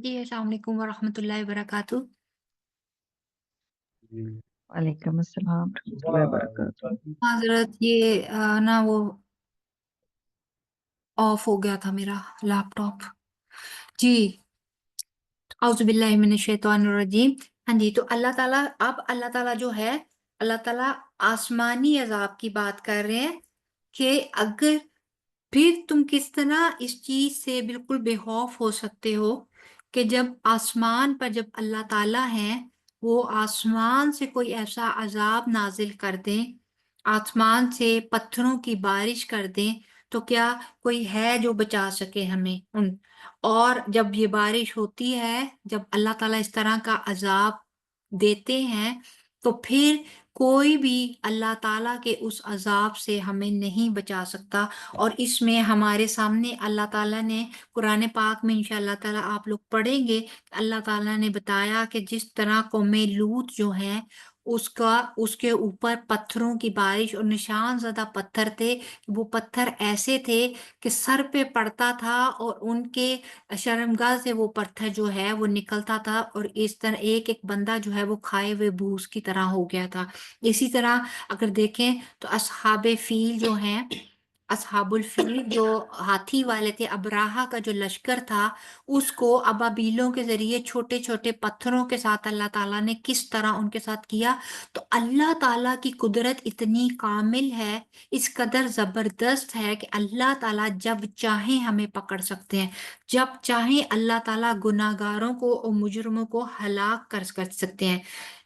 جی السلام علیکم ورحمۃ اللہ وبرکاتہ۔ وعلیکم السلام ورحمۃ اللہ وبرکاتہ۔ حضرت یہ نا وہ آف ہو گیا تھا میرا لیپ ٹاپ۔ جی اعوذ باللہ من الشیطان الرجیم۔ ہاں جی، تو اللہ تعالیٰ جو ہے اللہ تعالیٰ آسمانی عذاب کی بات کر رہے ہیں کہ اگر پھر تم کس طرح اس چیز سے بالکل بے خوف ہو سکتے ہو کہ جب آسمان پر جب اللہ تعالیٰ ہیں وہ آسمان سے کوئی ایسا عذاب نازل کر دیں، آسمان سے پتھروں کی بارش کر دیں تو کیا کوئی ہے جو بچا سکے ہمیں اور جب یہ بارش ہوتی ہے، جب اللہ تعالیٰ اس طرح کا عذاب دیتے ہیں تو پھر کوئی بھی اللہ تعالیٰ کے اس عذاب سے ہمیں نہیں بچا سکتا۔ اور اس میں ہمارے سامنے اللہ تعالیٰ نے قرآن پاک میں انشاءاللہ تعالیٰ آپ لوگ پڑھیں گے، اللہ تعالیٰ نے بتایا کہ جس طرح قوم لوط جو ہیں اس کے اوپر پتھروں کی بارش اور نشان زدہ پتھر تھے، وہ پتھر ایسے تھے کہ سر پہ پڑتا تھا اور ان کے شرمگاہ سے وہ پتھر جو ہے وہ نکلتا تھا اور اس طرح ایک ایک بندہ جو ہے وہ کھائے ہوئے بھوس کی طرح ہو گیا تھا۔ اسی طرح اگر دیکھیں تو اصحاب فیل جو ہیں، اصحاب الفیل جو ہاتھی والے تھے، ابراہا کا جو لشکر تھا، اس کو ابابیلوں کے ذریعے چھوٹے چھوٹے پتھروں کے ساتھ اللہ تعالیٰ نے کس طرح ان کے ساتھ کیا۔ تو اللہ تعالیٰ کی قدرت اتنی کامل ہے، اس قدر زبردست ہے کہ اللہ تعالیٰ جب چاہیں ہمیں پکڑ سکتے ہیں، جب چاہیں اللہ تعالیٰ گناہگاروں کو اور مجرموں کو ہلاک کر سکتے ہیں۔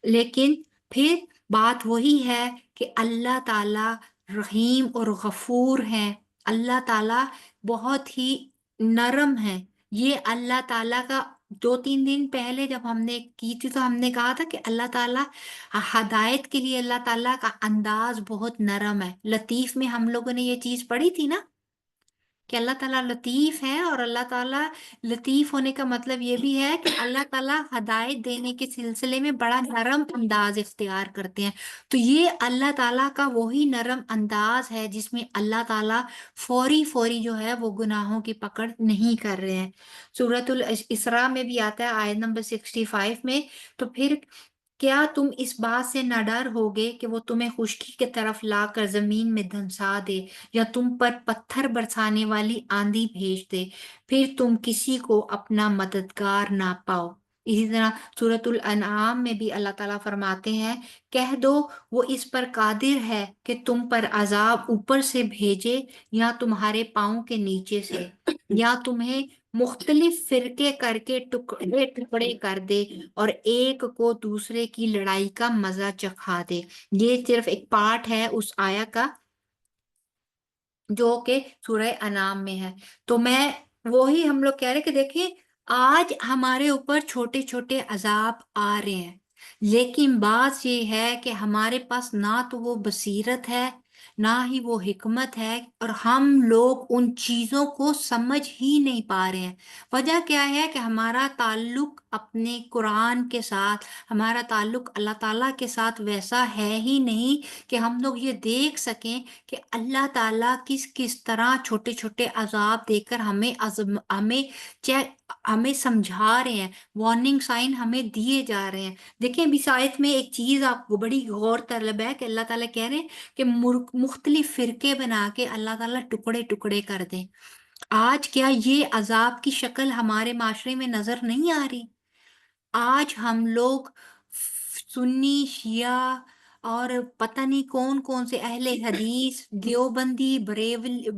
لیکن پھر بات وہی ہے کہ اللہ تعالیٰ رحیم اور غفور ہیں، اللہ تعالیٰ بہت ہی نرم ہے۔ یہ اللہ تعالیٰ کا 2-3 دن پہلے جب ہم نے کی تھی تو ہم نے کہا تھا کہ اللہ تعالیٰ ہدایت کے لیے اللہ تعالیٰ کا انداز بہت نرم ہے۔ لطیف میں ہم لوگوں نے یہ چیز پڑھی تھی نا کہ اللہ تعالیٰ لطیف ہے، اور اللہ تعالیٰ لطیف ہونے کا مطلب یہ بھی ہے کہ اللہ تعالیٰ ہدایت دینے کے سلسلے میں بڑا نرم انداز اختیار کرتے ہیں۔ تو یہ اللہ تعالیٰ کا وہی نرم انداز ہے جس میں اللہ تعالیٰ فوری جو ہے وہ گناہوں کی پکڑ نہیں کر رہے ہیں۔ سورۃ الاسراء میں بھی آتا ہے آیت نمبر 65 میں، تو پھر کیا تم اس بات سے نہ ڈر ہوگے کہ وہ تمہیں خشکی کی طرف لا کر زمین میں دھنسا دے، یا تم پر پتھر برسانے والی آندھی بھیج دے، پھر تم کسی کو اپنا مددگار نہ پاؤ۔ اسی طرح سورۃ الانعام میں بھی اللہ تعالیٰ فرماتے ہیں، کہہ دو وہ اس پر قادر ہے کہ تم پر عذاب اوپر سے بھیجے یا تمہارے پاؤں کے نیچے سے، یا تمہیں مختلف فرقے کر کے ٹکڑے کر دے اور ایک کو دوسرے کی لڑائی کا مزہ چکھا دے۔ یہ صرف ایک پارٹ ہے اس آیا کا جو کہ سورہ انعام میں ہے۔ تو میں وہی ہم لوگ کہہ رہے کہ دیکھیں آج ہمارے اوپر چھوٹے چھوٹے عذاب آ رہے ہیں، لیکن بات یہ ہے کہ ہمارے پاس نہ تو وہ بصیرت ہے نہ ہی وہ حکمت ہے، اور ہم لوگ ان چیزوں کو سمجھ ہی نہیں پا رہے ہیں۔ وجہ کیا ہے کہ ہمارا تعلق اپنے قرآن کے ساتھ، ہمارا تعلق اللہ تعالیٰ کے ساتھ ویسا ہے ہی نہیں کہ ہم لوگ یہ دیکھ سکیں کہ اللہ تعالیٰ کس طرح چھوٹے چھوٹے عذاب دے کر ہمیں سمجھا رہے ہیں، وارننگ سائن ہمیں دیے جا رہے ہیں۔ دیکھیں اس آیت میں ایک چیز آپ کو بڑی غور طلب ہے کہ اللہ تعالیٰ کہہ رہے ہیں کہ مختلف فرقے بنا کے اللہ تعالیٰ ٹکڑے ٹکڑے کر دیں۔ آج کیا یہ عذاب کی شکل ہمارے معاشرے میں نظر نہیں آ رہی؟ آج ہم لوگ سنی، شیعہ اور پتہ نہیں کون کون سے اہل حدیث، دیوبندی،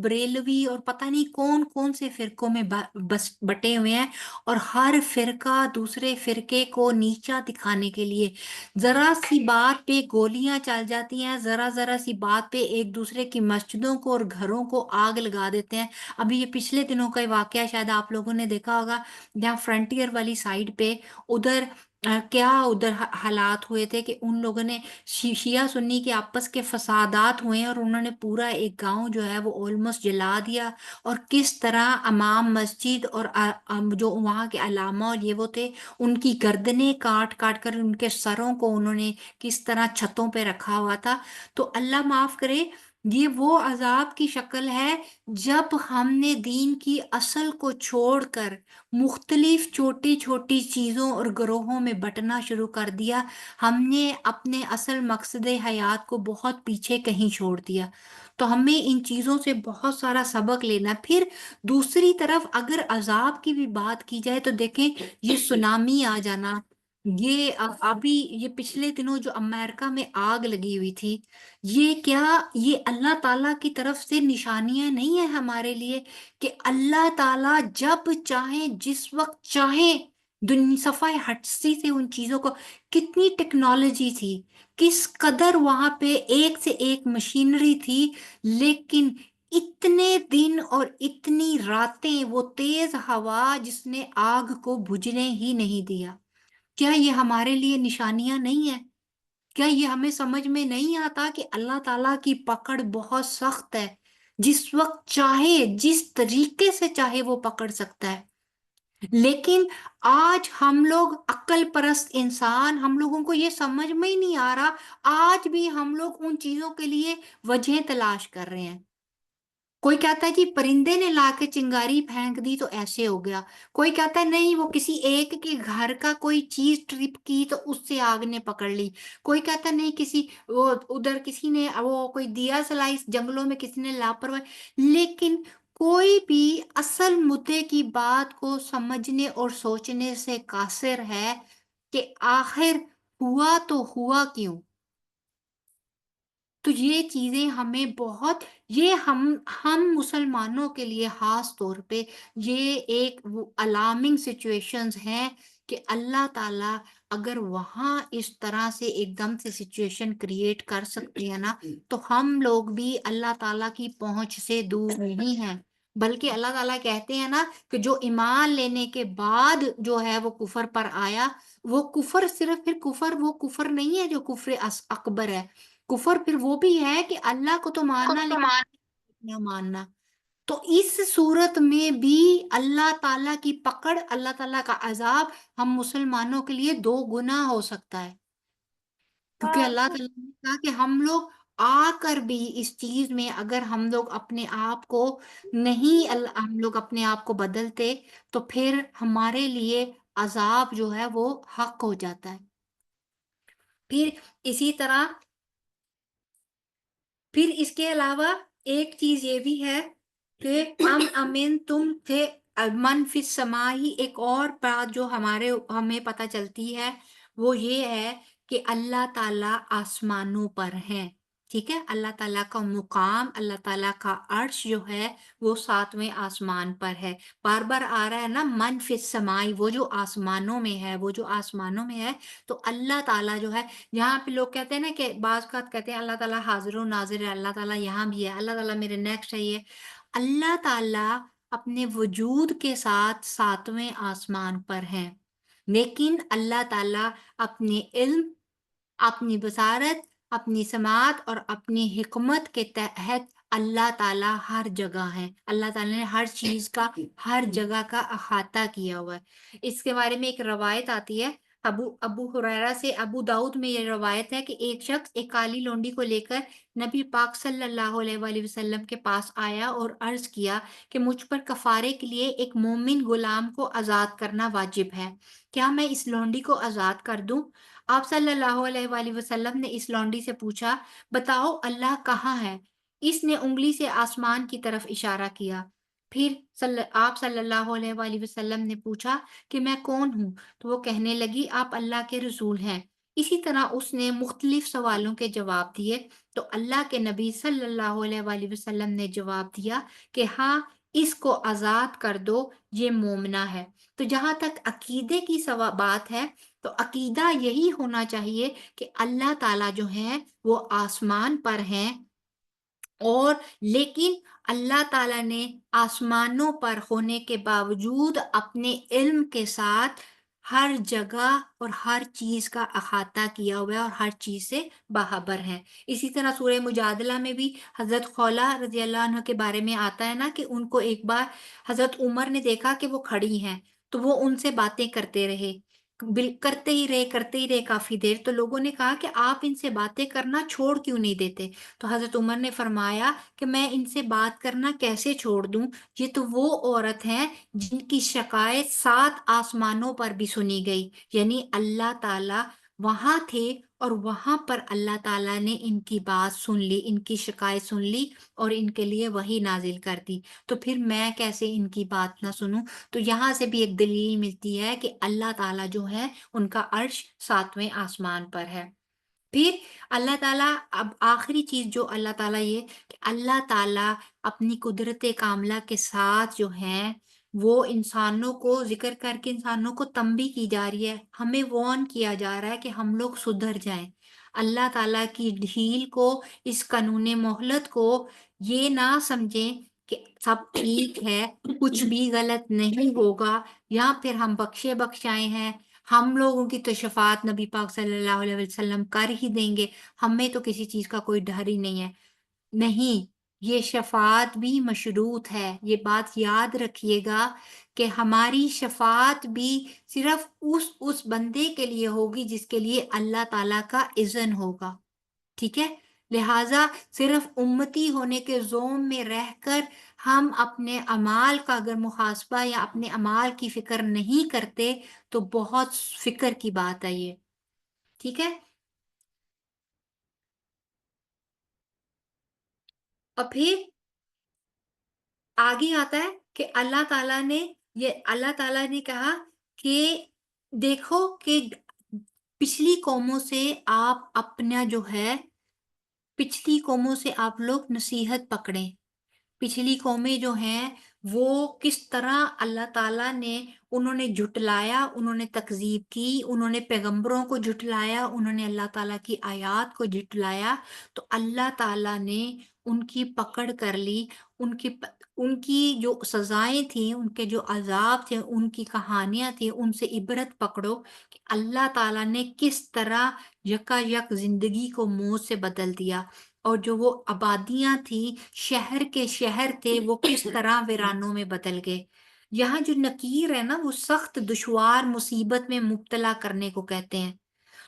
بریلوی اور پتہ نہیں کون کون سے فرقوں میں بٹے ہوئے ہیں، اور ہر فرقہ دوسرے فرقے کو نیچا دکھانے کے لیے ذرا سی بات پہ گولیاں چل جاتی ہیں، ذرا سی بات پہ ایک دوسرے کی مسجدوں کو اور گھروں کو آگ لگا دیتے ہیں۔ ابھی یہ پچھلے دنوں کا واقعہ شاید آپ لوگوں نے دیکھا ہوگا، جہاں فرنٹیئر والی سائڈ پہ ادھر حالات ہوئے تھے کہ ان لوگوں نے شیعہ سنی کے آپس کے فسادات ہوئے ہیں، اور انہوں نے پورا ایک گاؤں جو ہے وہ آلموسٹ جلا دیا، اور کس طرح امام مسجد اور جو وہاں کے علامہ اور یہ وہ تھے ان کی گردنیں کاٹ کر ان کے سروں کو انہوں نے کس طرح چھتوں پہ رکھا ہوا تھا۔ تو اللہ معاف کرے، یہ وہ عذاب کی شکل ہے جب ہم نے دین کی اصل کو چھوڑ کر مختلف چھوٹی چھوٹی چیزوں اور گروہوں میں بٹنا شروع کر دیا۔ ہم نے اپنے اصل مقصد حیات کو بہت پیچھے کہیں چھوڑ دیا۔ تو ہمیں ان چیزوں سے بہت سارا سبق لینا۔ پھر دوسری طرف اگر عذاب کی بھی بات کی جائے تو دیکھیں یہ سونامی آ جانا، یہ ابھی یہ پچھلے دنوں جو امریکہ میں آگ لگی ہوئی تھی، یہ اللہ تعالیٰ کی طرف سے نشانیاں نہیں ہیں ہمارے لیے کہ اللہ تعالیٰ جب چاہیں جس وقت چاہیں صفحہ ہستی سے ان چیزوں کو، کتنی ٹیکنالوجی تھی، کس قدر وہاں پہ ایک سے ایک مشینری تھی، لیکن اتنے دن اور اتنی راتیں وہ تیز ہوا جس نے آگ کو بجھنے ہی نہیں دیا۔ کیا یہ ہمارے لیے نشانیاں نہیں ہیں؟ کیا یہ ہمیں سمجھ میں نہیں آتا کہ اللہ تعالیٰ کی پکڑ بہت سخت ہے، جس وقت چاہے جس طریقے سے چاہے وہ پکڑ سکتا ہے؟ لیکن آج ہم لوگ عقل پرست انسان، ہم لوگوں کو یہ سمجھ میں ہی نہیں آ رہا، آج بھی ہم لوگ ان چیزوں کے لیے وجہیں تلاش کر رہے ہیں۔ کوئی کہتا ہے جی پرندے نے لا کے چنگاری پھینک دی تو ایسے ہو گیا، کوئی کہتا ہے نہیں وہ کسی ایک کے گھر کا کوئی چیز ٹرپ کی تو اس سے آگ نے پکڑ لی، کوئی کہتا ہے نہیں ادھر کسی نے کوئی دیا سلائی جنگلوں میں کسی نے لاپرواہی۔ لیکن کوئی بھی اصل مدعے کی بات کو سمجھنے اور سوچنے سے قاصر ہے کہ آخر ہوا تو ہوا کیوں؟ تو یہ چیزیں ہمیں بہت، یہ ہم مسلمانوں کے لیے خاص طور پہ یہ ایک الارمنگ سچویشنز ہیں کہ اللہ تعالیٰ اگر وہاں اس طرح سے ایک دم سے سچویشن کریٹ کر سکتے ہیں نا، تو ہم لوگ بھی اللہ تعالیٰ کی پہنچ سے دور نہیں ہیں، بلکہ اللہ تعالیٰ کہتے ہیں نا کہ جو ایمان لینے کے بعد جو ہے وہ کفر پر آیا، وہ کفر صرف پھر کفر وہ کفر نہیں ہے جو کفر اکبر ہے، کفر پھر وہ بھی ہے کہ اللہ کو تو ماننا لیکن نہ ماننا۔ تو اس صورت میں بھی اللہ تعالیٰ کی پکڑ، اللہ تعالیٰ کا عذاب ہم مسلمانوں کے لیے 2 گنا ہو سکتا ہے، کیونکہ اللہ تعالیٰ نے کہا کہ ہم لوگ آ کر بھی اس چیز میں اگر ہم لوگ اپنے آپ کو نہیں ہم لوگ اپنے آپ کو بدلتے تو پھر ہمارے لیے عذاب جو ہے وہ حق ہو جاتا ہے۔ پھر اسی طرح پھر اس کے علاوہ ایک چیز یہ بھی ہے کہ امین تم تھے من فی السماء، ایک اور بات جو ہمیں پتہ چلتی ہے وہ یہ ہے کہ اللہ تعالیٰ آسمانوں پر ہیں، ٹھیک ہے، اللہ تعالیٰ کا مقام، اللہ تعالیٰ کا عرش جو ہے وہ 7ویں آسمان پر ہے، بار بار آ رہا ہے نا من فی السماء، وہ جو آسمانوں میں ہے، وہ جو آسمانوں میں ہے، تو اللہ تعالیٰ جو ہے، یہاں پہ لوگ کہتے ہیں نا کہ بعض کا کہتے ہیں اللہ تعالیٰ حاضر و ناظر ہے، اللہ تعالیٰ یہاں بھی ہے، اللہ تعالیٰ میرے نیکسٹ ہے، یہ اللہ تعالیٰ اپنے وجود کے ساتھ 7ویں آسمان پر ہیں، لیکن اللہ تعالیٰ اپنے علم، اپنی بصارت، اپنی سماعت اور اپنی حکمت کے تحت اللہ تعالیٰ ہر جگہ ہے، اللہ تعالیٰ نے ہر چیز کا، ہر جگہ کا احاطہ کیا ہوا ہے۔ اس کے بارے میں ایک روایت آتی ہے ابو ہریرہ سے، ابو داؤد میں یہ روایت ہے کہ ایک شخص ایک کالی لونڈی کو لے کر نبی پاک صلی اللہ علیہ وآلہ وسلم کے پاس آیا اور عرض کیا کہ مجھ پر کفارے کے لیے ایک مومن غلام کو آزاد کرنا واجب ہے، کیا میں اس لونڈی کو آزاد کر دوں؟ آپ صلی اللہ علیہ وآلہ وسلم نے اس لونڈی سے پوچھا، بتاؤ اللہ کہاں ہے؟ اس نے انگلی سے آسمان کی طرف اشارہ کیا۔ پھر آپ صلی اللہ علیہ وآلہ وسلم نے پوچھا کہ میں کون ہوں؟ تو وہ کہنے لگی آپ اللہ کے رسول ہیں۔ اسی طرح اس نے مختلف سوالوں کے جواب دیے، تو اللہ کے نبی صلی اللہ علیہ وآلہ وسلم نے جواب دیا کہ ہاں اس کو آزاد کر دو، یہ مومنہ ہے۔ تو جہاں تک عقیدے کی بات ہے تو عقیدہ یہی ہونا چاہیے کہ اللہ تعالیٰ جو ہیں وہ آسمان پر ہیں، اور لیکن اللہ تعالیٰ نے آسمانوں پر ہونے کے باوجود اپنے علم کے ساتھ ہر جگہ اور ہر چیز کا احاطہ کیا ہوا ہے اور ہر چیز سے باخبر ہے۔ اسی طرح سورہ مجادلہ میں بھی حضرت خولہ رضی اللہ عنہ کے بارے میں آتا ہے نا کہ ان کو ایک بار حضرت عمر نے دیکھا کہ وہ کھڑی ہیں، تو وہ ان سے باتیں کرتے رہے کرتے ہی رہے کافی دیر، تو لوگوں نے کہا کہ آپ ان سے باتیں کرنا چھوڑ کیوں نہیں دیتے؟ تو حضرت عمر نے فرمایا کہ میں ان سے بات کرنا کیسے چھوڑ دوں، یہ تو وہ عورت ہیں جن کی شکایت 7 آسمانوں پر بھی سنی گئی، یعنی اللہ تعالیٰ وہاں تھے اور وہاں پر اللہ تعالیٰ نے ان کی بات سن لی، ان کی شکایت سن لی اور ان کے لیے وحی نازل کر دی، تو پھر میں کیسے ان کی بات نہ سنوں؟ تو یہاں سے بھی ایک دلیل ملتی ہے کہ اللہ تعالیٰ جو ہے ان کا عرش 7ویں آسمان پر ہے۔ پھر اللہ تعالیٰ، اب آخری چیز جو اللہ تعالیٰ یہ کہ اللہ تعالیٰ اپنی قدرت کاملہ کے ساتھ جو ہیں وہ انسانوں کو ذکر کر کے انسانوں کو تنبیہ کی جا رہی ہے، ہمیں وارن کیا جا رہا ہے کہ ہم لوگ سدھر جائیں، اللہ تعالیٰ کی ڈھیل کو، اس قانون مہلت کو یہ نہ سمجھیں کہ سب ٹھیک ہے، کچھ بھی غلط نہیں ہوگا، یا پھر ہم بخشے بخشائے ہیں، ہم لوگوں کی تو شفاعت نبی پاک صلی اللہ علیہ وسلم کر ہی دیں گے، ہمیں تو کسی چیز کا کوئی ڈر ہی نہیں ہے۔ نہیں، یہ شفاعت بھی مشروط ہے، یہ بات یاد رکھیے گا کہ ہماری شفاعت بھی صرف اس بندے کے لیے ہوگی جس کے لیے اللہ تعالیٰ کا اذن ہوگا، ٹھیک ہے؟ لہٰذا صرف امتی ہونے کے زوم میں رہ کر ہم اپنے اعمال کا اگر محاسبہ یا اپنے اعمال کی فکر نہیں کرتے تو بہت فکر کی بات ہے یہ، ٹھیک ہے؟ اور پھر آگے آتا ہے کہ اللہ تعالیٰ نے کہا کہ دیکھو کہ پچھلی قوموں سے آپ اپنا جو ہے، پچھلی قوموں سے آپ لوگ نصیحت پکڑیں، پچھلی قومیں جو ہیں وہ کس طرح اللہ تعالیٰ نے انہوں نے جھٹلایا، انہوں نے تکذیب کی، انہوں نے پیغمبروں کو جھٹلایا، انہوں نے اللہ تعالیٰ کی آیات کو جھٹلایا، تو اللہ تعالیٰ نے ان کی پکڑ کر لی، ان کی جو سزائیں تھیں، ان کے جو عذاب تھے، ان کی کہانیاں تھیں، ان سے عبرت پکڑو کہ اللہ تعالیٰ نے کس طرح یکا یک زندگی کو موت سے بدل دیا، اور جو وہ آبادیاں تھیں، شہر کے شہر تھے، وہ کس طرح ویرانوں میں بدل گئے۔ یہاں جو نکیر ہے نا، وہ سخت دشوار مصیبت میں مبتلا کرنے کو کہتے ہیں۔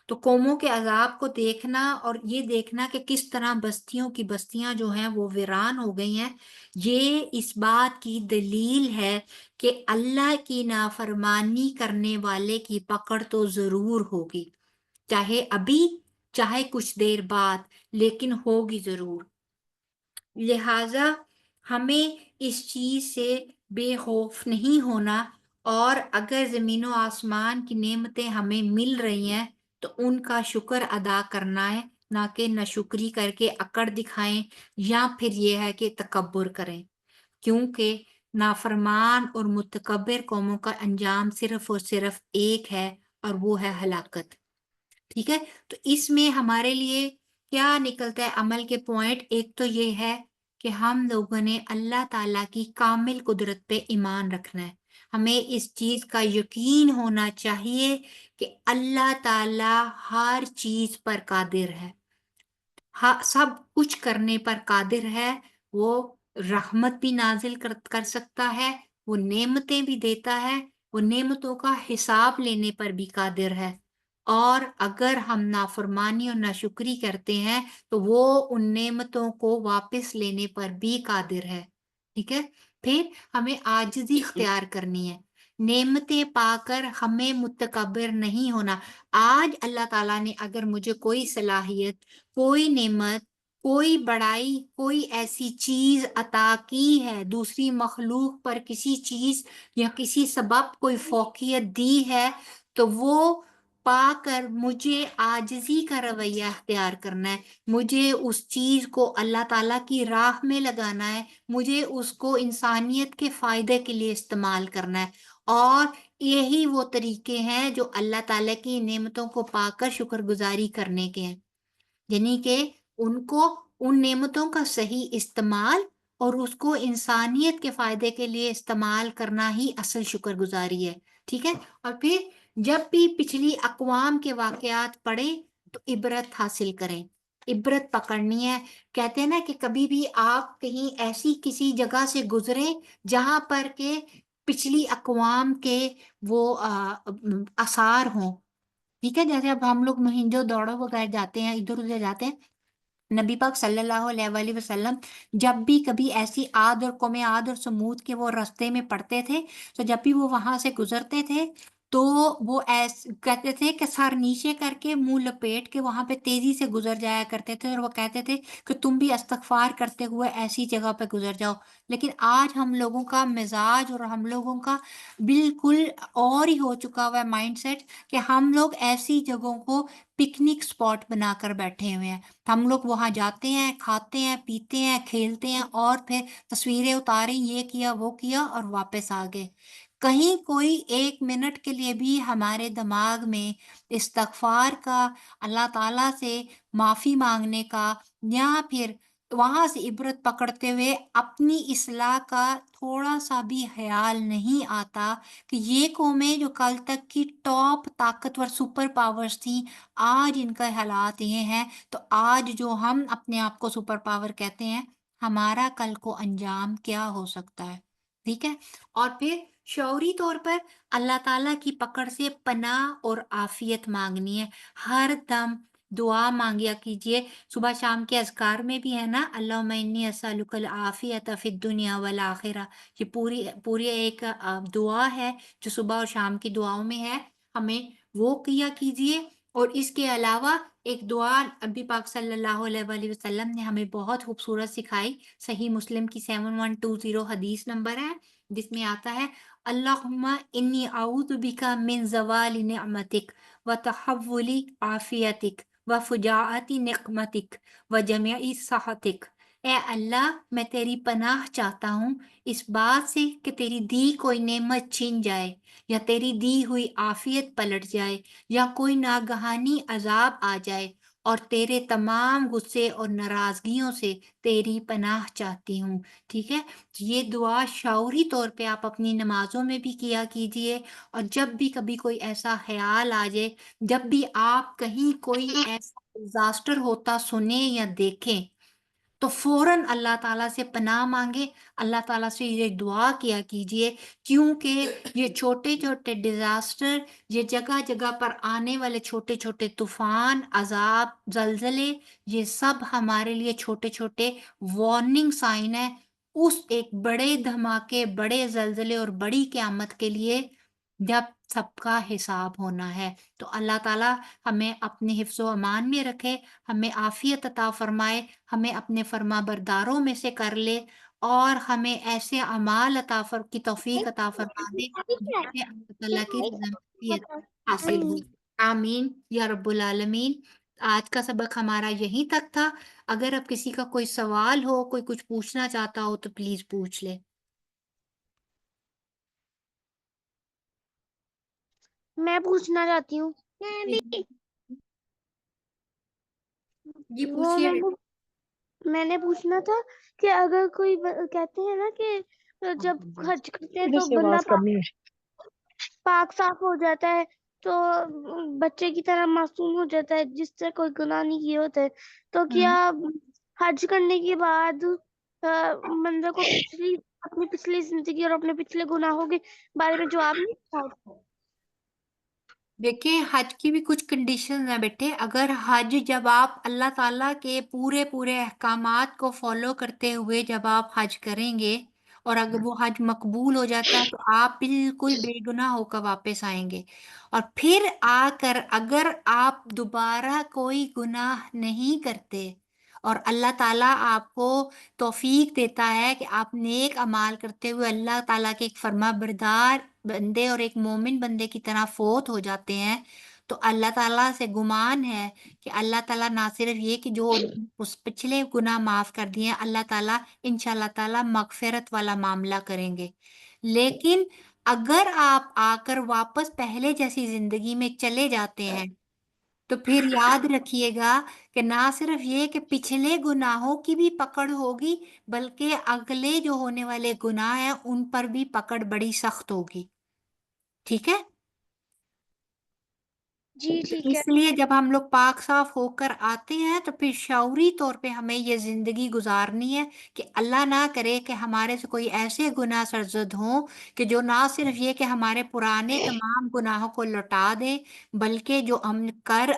تو قوموں کے عذاب کو دیکھنا اور یہ دیکھنا کہ کس طرح بستیوں کی بستیاں جو ہیں وہ ویران ہو گئی ہیں، یہ اس بات کی دلیل ہے کہ اللہ کی نافرمانی کرنے والے کی پکڑ تو ضرور ہوگی، چاہے ابھی چاہے کچھ دیر بعد، لیکن ہوگی ضرور۔ لہٰذا ہمیں اس چیز سے بے خوف نہیں ہونا، اور اگر زمین و آسمان کی نعمتیں ہمیں مل رہی ہیں تو ان کا شکر ادا کرنا ہے، نہ کہ ناشکری کر کے اکڑ دکھائیں یا پھر یہ ہے کہ تکبر کریں، کیونکہ نافرمان اور متکبر قوموں کا انجام صرف اور صرف ایک ہے، اور وہ ہے ہلاکت۔ ٹھیک ہے، تو اس میں ہمارے لیے کیا نکلتا ہے عمل کے پوائنٹ؟ ایک تو یہ ہے کہ ہم لوگوں نے اللہ تعالیٰ کی کامل قدرت پہ ایمان رکھنا ہے، ہمیں اس چیز کا یقین ہونا چاہیے کہ اللہ تعالیٰ ہر چیز پر قادر ہے، سب کچھ کرنے پر قادر ہے، وہ رحمت بھی نازل کر سکتا ہے، وہ نعمتیں بھی دیتا ہے، وہ نعمتوں کا حساب لینے پر بھی قادر ہے، اور اگر ہم نافرمانی اور ناشکری کرتے ہیں تو وہ ان نعمتوں کو واپس لینے پر بھی قادر ہے۔ ٹھیک ہے، پھر ہمیں عاجزی اختیار کرنی ہے، نعمتیں پا کر ہمیں متکبر نہیں ہونا۔ آج اللہ تعالیٰ نے اگر مجھے کوئی صلاحیت، کوئی نعمت، کوئی بڑائی، کوئی ایسی چیز عطا کی ہے، دوسری مخلوق پر کسی چیز یا کسی سبب کوئی فوقیت دی ہے، تو وہ پا کر مجھے عاجزی کا رویہ اختیار کرنا ہے، مجھے اس چیز کو اللہ تعالیٰ کی راہ میں لگانا ہے، مجھے اس کو انسانیت کے فائدے کے لیے استعمال کرنا ہے، اور یہی وہ طریقے ہیں جو اللہ تعالیٰ کی نعمتوں کو پا کر شکر گزاری کرنے کے ہیں، یعنی کہ ان کو ان نعمتوں کا صحیح استعمال اور اس کو انسانیت کے فائدے کے لیے استعمال کرنا ہی اصل شکر گزاری ہے۔ ٹھیک ہے، اور پھر جب بھی پچھلی اقوام کے واقعات پڑھیں تو عبرت حاصل کریں، عبرت پکڑنی ہے۔ کہتے ہیں نا کہ کبھی بھی آپ کہیں ایسی کسی جگہ سے گزریں جہاں پر کہ پچھلی اقوام کے وہ آثار ہوں۔ ٹھیک ہے، جیسے اب ہم لوگ مہنجو دوڑو وغیرہ جاتے ہیں، ادھر ادھر جاتے ہیں، نبی پاک صلی اللہ علیہ وآلہ وسلم جب بھی کبھی ایسی عاد اور قوم عاد اور سمود کے وہ رستے میں پڑتے تھے، تو جب بھی وہ وہاں سے گزرتے تھے تو وہ کہتے تھے کہ سر نیچے کر کے منہ لپیٹ کے وہاں پہ تیزی سے گزر جایا کرتے تھے، اور وہ کہتے تھے کہ تم بھی استغفار کرتے ہوئے ایسی جگہ پہ گزر جاؤ۔ لیکن آج ہم لوگوں کا مزاج اور ہم لوگوں کا بالکل اور ہی ہو چکا ہوا ہے مائنڈ سیٹ، کہ ہم لوگ ایسی جگہوں کو پکنک سپاٹ بنا کر بیٹھے ہوئے ہیں، ہم لوگ وہاں جاتے ہیں، کھاتے ہیں، پیتے ہیں، کھیلتے ہیں، اور پھر تصویریں اتاریں، یہ کیا وہ کیا، اور واپس آ گئے۔ کہیں کوئی ایک منٹ کے لیے بھی ہمارے دماغ میں استغفار کا، اللہ تعالیٰ سے معافی مانگنے کا، یا پھر وہاں سے عبرت پکڑتے ہوئے اپنی اصلاح کا تھوڑا سا بھی خیال نہیں آتا کہ یہ قومیں جو کل تک کی ٹاپ طاقتور سپر پاورز تھیں، آج ان کا حالات یہ ہیں، تو آج جو ہم اپنے آپ کو سپر پاور کہتے ہیں، ہمارا کل کو انجام کیا ہو سکتا ہے۔ ٹھیک ہے، اور پھر شعوری طور پر اللہ تعالیٰ کی پکڑ سے پناہ اور عافیت مانگنی ہے، ہر دم دعا مانگیا کیجئے۔ صبح شام کے اذکار میں بھی ہے نا، اللہم انی اسألک العافیۃ فی الدنیا والآخرہ، یہ پوری ایک دعا ہے جو صبح اور شام کی دعاؤں میں ہے، ہمیں وہ کیا کیجئے۔ اور اس کے علاوہ ایک دعا نبی پاک صلی اللہ علیہ وآلہ وسلم نے ہمیں بہت خوبصورت سکھائی، صحیح مسلم کی 7120 حدیث نمبر ہے، جس میں آتا ہے اللہم انی اعوذ بک من زوال نعمتک وتحول عافیتک وفجاعت نقمتک وجميع سخطک۔ اے اللہ میں تیری پناہ چاہتا ہوں اس بات سے کہ تیری دی کوئی نعمت چھین جائے یا تیری دی ہوئی عافیت پلٹ جائے یا کوئی ناگہانی عذاب آ جائے، اور تیرے تمام غصے اور ناراضگیوں سے تیری پناہ چاہتی ہوں۔ ٹھیک ہے، یہ دعا شعوری طور پہ آپ اپنی نمازوں میں بھی کیا کیجئے، اور جب بھی کبھی کوئی ایسا خیال آ جائے، جب بھی آپ کہیں کوئی ایسا ڈیزاسٹر ہوتا سنیں یا دیکھیں، تو فوراً اللہ تعالیٰ سے پناہ مانگے، اللہ تعالیٰ سے یہ دعا کیا کیجئے، کیونکہ یہ چھوٹے چھوٹے ڈیزاسٹر، یہ جگہ جگہ پر آنے والے چھوٹے چھوٹے طوفان، عذاب، زلزلے، یہ سب ہمارے لیے چھوٹے چھوٹے وارننگ سائن ہے اس ایک بڑے دھماکے، بڑے زلزلے اور بڑی قیامت کے لیے، جب سب کا حساب ہونا ہے۔ تو اللہ تعالیٰ ہمیں اپنے حفظ و امان میں رکھے، ہمیں عافیت عطا فرمائے، ہمیں اپنے فرما برداروں میں سے کر لے، اور ہمیں ایسے اعمال کی توفیق عطا فرما دے جس سے اللہ تعالیٰ کی رضامندی حاصل ہو۔ آمین یا رب العالمین۔ آج کا سبق ہمارا یہیں تک تھا۔ اگر اب کسی کا کوئی سوال ہو، کوئی کچھ پوچھنا چاہتا ہو تو پلیز پوچھ لے۔ میں پوچھنا چاہتی ہوں جی وہ پوچھیے۔ میں نے پوچھنا تھا کہ اگر کوئی کہتے ہیں نا کہ جب حج کرتے ہیں ادھر تو سے بندہ آواز کرنی ہے۔ پاک صاف ہو جاتا ہے، تو بچے کی طرح معصوم ہو جاتا ہے جس سے کوئی گناہ نہیں کیے ہوتے، تو کیا حج کرنے کے بعد بندے کو اپنی پچھلی زندگی اور اپنے پچھلے گناہوں کے بارے میں جواب نہیں ہوتا؟ دیکھیں، حج کی بھی کچھ کنڈیشنز ہیں بیٹے۔ اگر حج جب آپ اللہ تعالیٰ کے پورے پورے احکامات کو فالو کرتے ہوئے جب آپ حج کریں گے، اور اگر وہ حج مقبول ہو جاتا ہے، تو آپ بالکل بے گناہ ہو کر واپس آئیں گے۔ اور پھر آ کر اگر آپ دوبارہ کوئی گناہ نہیں کرتے اور اللہ تعالیٰ آپ کو توفیق دیتا ہے کہ آپ نیک اعمال کرتے ہوئے اللہ تعالیٰ کے ایک فرما بردار بندے اور ایک مومن بندے کی طرح فوت ہو جاتے ہیں، تو اللہ تعالیٰ سے گمان ہے کہ اللہ تعالیٰ نہ صرف یہ کہ جو اس پچھلے گناہ معاف کر دیے ہیں، اللہ تعالیٰ انشاءاللہ تعالیٰ مغفرت والا معاملہ کریں گے۔ لیکن اگر آپ آ کر واپس پہلے جیسی زندگی میں چلے جاتے ہیں، تو پھر یاد رکھیے گا کہ نہ صرف یہ کہ پچھلے گناہوں کی بھی پکڑ ہوگی، بلکہ اگلے جو ہونے والے گناہ ہیں ان پر بھی پکڑ بڑی سخت ہوگی۔ ٹھیک ہے؟ جی تو ٹھیک ہے۔ اس لیے جب ہم لوگ پاک صاف ہو کر آتے ہیں تو پھر شعوری طور پہ ہمیں یہ زندگی گزارنی ہے کہ اللہ نہ کرے کہ ہمارے سے کوئی ایسے گناہ سرزد ہوں کہ جو نہ صرف یہ کہ ہمارے پرانے تمام گناہوں کو لوٹا دیں، بلکہ جو ہم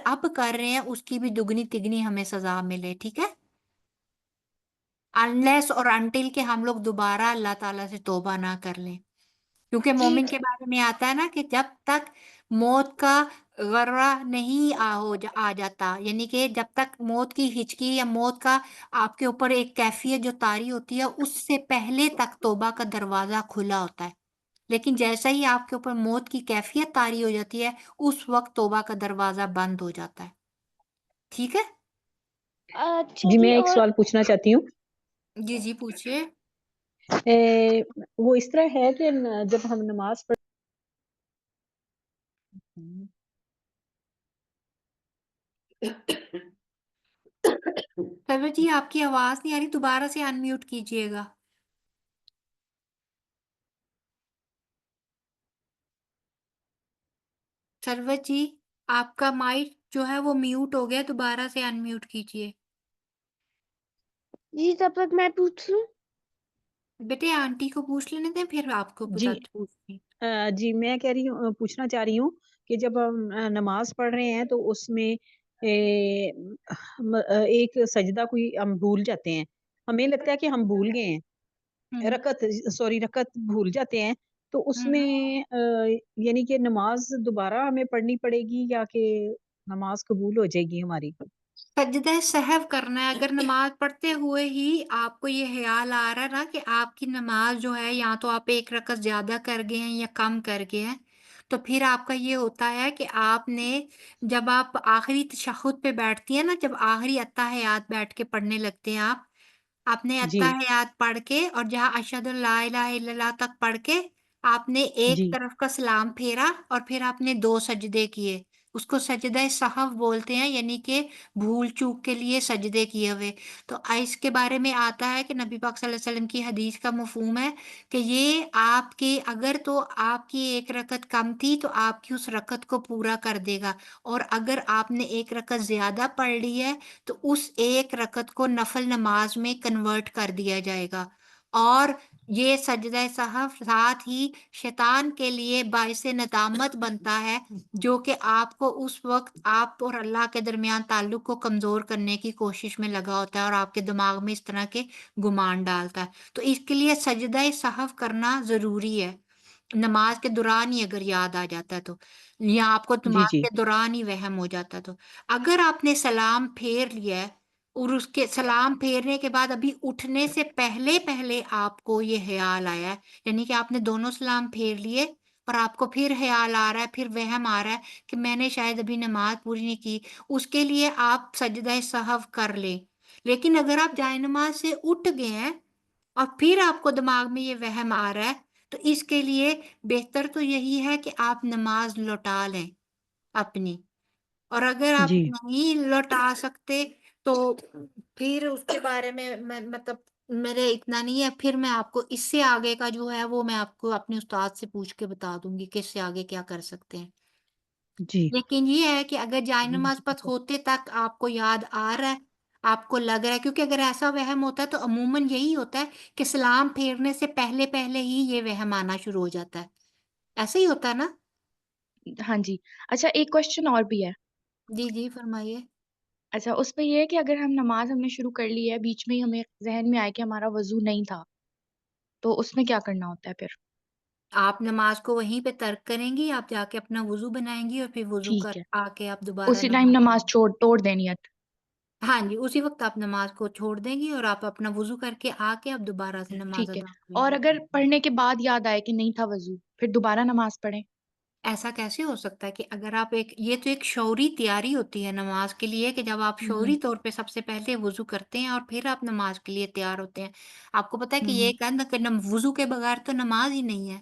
اب کر رہے ہیں اس کی بھی دگنی تگنی ہمیں سزا ملے۔ ٹھیک ہے؟ انلیس اور انٹل کہ ہم لوگ دوبارہ اللہ تعالیٰ سے توبہ نہ کر لیں، کیونکہ جی مومن کے بارے میں آتا ہے نا کہ جب تک موت کا غرہ نہیں آ جاتا، یعنی کہ جب تک موت کی ہچکی یا موت کا آپ کے اوپر ایک کیفیت جو طاری ہوتی ہے، اس سے پہلے تک توبہ کا دروازہ کھلا ہوتا ہے، لیکن جیسا ہی آپ کے اوپر موت کی کیفیت طاری ہو جاتی ہے، اس وقت توبہ کا دروازہ بند ہو جاتا ہے۔ ٹھیک ہے؟ اچھا جی جی، میں ایک اور سوال پوچھنا چاہتی ہوں۔ جی جی پوچھیے۔ وہ اس طرح ہے کہ جب ہم نماز پڑھ سرور جی آپ کی آواز نہیں آ رہی، دوبارہ سے ان میوٹ کیجئے گا۔ سرور جی آپ کا مائک جو ہے وہ میوٹ ہو گیا، دوبارہ سے ان میوٹ کیجئے۔ جی تب تک میں پوچھ لوں۔ بیٹے آنٹی کو پوچھ لینے دیں، پھر آپ کو جی پوچھیں۔ جی میں کہہ رہی ہوں، پوچھنا چاہ رہی ہوں کہ جب ہم نماز پڑھ رہے ہیں تو اس میں ایک سجدہ کوئی ہم بھول جاتے ہیں، ہمیں لگتا ہے کہ ہم بھول گئے ہیں، رکعت بھول جاتے ہیں، تو اس میں یعنی کہ نماز دوبارہ ہمیں پڑھنی پڑے گی یا کہ نماز قبول ہو جائے گی ہماری؟ سجدہ سہو کرنا ہے۔ اگر نماز پڑھتے ہوئے ہی آپ کو یہ خیال آ رہا ہے نا کہ آپ کی نماز جو ہے یا تو آپ ایک رکعت زیادہ کر گئے ہیں یا کم کر گئے ہیں، تو پھر آپ کا یہ ہوتا ہے کہ آپ نے جب آپ آخری تشہد پہ بیٹھتی ہیں نا، جب آخری اتحیات بیٹھ کے پڑھنے لگتے ہیں آپ، آپ نے جی اتحیات پڑھ کے اور جہاں اشہد لا الہ الا اللہ تک پڑھ کے آپ نے ایک جی طرف کا سلام پھیرا اور پھر آپ نے 2 سجدے کیے، اس کو سجدہ سہو بولتے ہیں، یعنی کہ بھول چوک کے لیے سجدے کیے ہوئے۔ تو اس کے بارے میں آتا ہے کہ نبی پاک صلی اللہ علیہ وسلم کی حدیث کا مفہوم ہے کہ یہ آپ کے اگر تو آپ کی 1 رکعت کم تھی تو آپ کی اس رکعت کو پورا کر دے گا، اور اگر آپ نے 1 رکعت زیادہ پڑھ لی ہے تو اس 1 رکعت کو نفل نماز میں کنورٹ کر دیا جائے گا۔ اور یہ سجدہ سہو ساتھ ہی شیطان کے لیے باعث ندامت بنتا ہے، جو کہ آپ کو اس وقت آپ اور اللہ کے درمیان تعلق کو کمزور کرنے کی کوشش میں لگا ہوتا ہے اور آپ کے دماغ میں اس طرح کے گمان ڈالتا ہے۔ تو اس کے لیے سجدہ سہو کرنا ضروری ہے، نماز کے دوران ہی اگر یاد آ جاتا ہے تو، یا آپ کو جی نماز جی کے دوران ہی وہم ہو جاتا ہے تو۔ اگر آپ نے سلام پھیر لیا ہے اور اس کے سلام پھیرنے کے بعد ابھی اٹھنے سے پہلے پہلے آپ کو یہ خیال آیا ہے، یعنی کہ آپ نے دونوں سلام پھیر لیے اور آپ کو پھر خیال آ رہا ہے، پھر وہم آ رہا ہے کہ میں نے شاید ابھی نماز پوری نہیں کی، اس کے لیے آپ سجدہ سہو کر لیں۔ لیکن اگر آپ جائے نماز سے اٹھ گئے ہیں اور پھر آپ کو دماغ میں یہ وہم آ رہا ہے، تو اس کے لیے بہتر تو یہی ہے کہ آپ نماز لوٹا لیں اپنی، اور اگر آپ جی نہیں لوٹا سکتے تو پھر اس کے بارے میں مطلب میرے اتنا نہیں ہے، پھر میں آپ کو اس سے آگے کا جو ہے وہ میں آپ کو اپنے استاد سے پوچھ کے بتا دوں گی کہ اس سے آگے کیا کر سکتے ہیں۔ جی لیکن یہ ہے کہ اگر جائے نماز پڑھ ہوتے تک آپ کو یاد آ رہا ہے، آپ کو لگ رہا ہے، کیونکہ اگر ایسا وہم ہوتا ہے تو عموماً یہی ہوتا ہے کہ سلام پھیرنے سے پہلے پہلے ہی یہ وہم آنا شروع ہو جاتا ہے، ایسا ہی ہوتا ہے نا؟ ہاں جی اچھا ایک کوشچن اور بھی ہے. جی جی فرمائیے۔ اچھا اس پہ یہ ہے کہ اگر ہم نے شروع کر لی ہے بیچ میں ہی ہمیں ذہن میں آئے کہ ہمارا وضو نہیں تھا تو اس میں کیا کرنا ہوتا ہے پھر؟ آپ نماز کو وہیں پہ ترک کریں گی، آپ جا کے اپنا وضو بنائیں گی اور پھر وضو کر ٹھیک ہے آ کے آپ دوبارہ اسی ٹائم نماز نماز پڑھیں گی۔ توڑ دینی ہے. ہاں جی، اسی وقت آپ نماز کو چھوڑ دیں گی اور آپ اپنا وضو کر کے آ کے آپ دوبارہ سے نماز ٹھیک ہے ادا کریں اور گی۔ اگر پڑھنے کے بعد یاد آئے کہ نہیں تھا وضو پھر دوبارہ نماز پڑھیں؟ ایسا کیسے ہو سکتا ہے کہ اگر آپ یہ تو ایک شعوری تیاری ہوتی ہے نماز کے لیے کہ جب آپ ہوں شعوری طور پہ سب سے پہلے وضو کرتے ہیں اور پھر آپ نماز کے لیے تیار ہوتے ہیں۔ آپ کو پتا ہے کہ ہوں یہ کہنا کہ وضو کے بغیر تو نماز ہی نہیں ہے،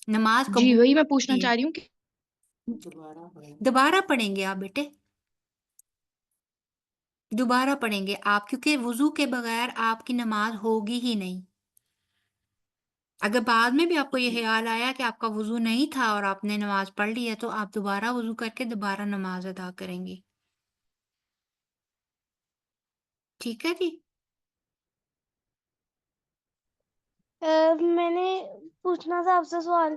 نماز جی قبول وہی میں پوچھنا نہیں چاہ رہی ہوں کہ ہے۔ دوبارہ پڑھیں گے آپ بیٹے، دوبارہ پڑھیں گے آپ، کیونکہ وضو کے بغیر آپ کی نماز ہوگی ہی نہیں۔ اگر بعد میں بھی آپ کو یہ خیال آیا کہ آپ کا وضو نہیں تھا اور آپ نے نماز پڑھ لی ہے تو آپ دوبارہ وضو کر کے دوبارہ نماز ادا کریں گی۔ ٹھیک ہے جی؟ میں نے پوچھنا تھا آپ سے سوال،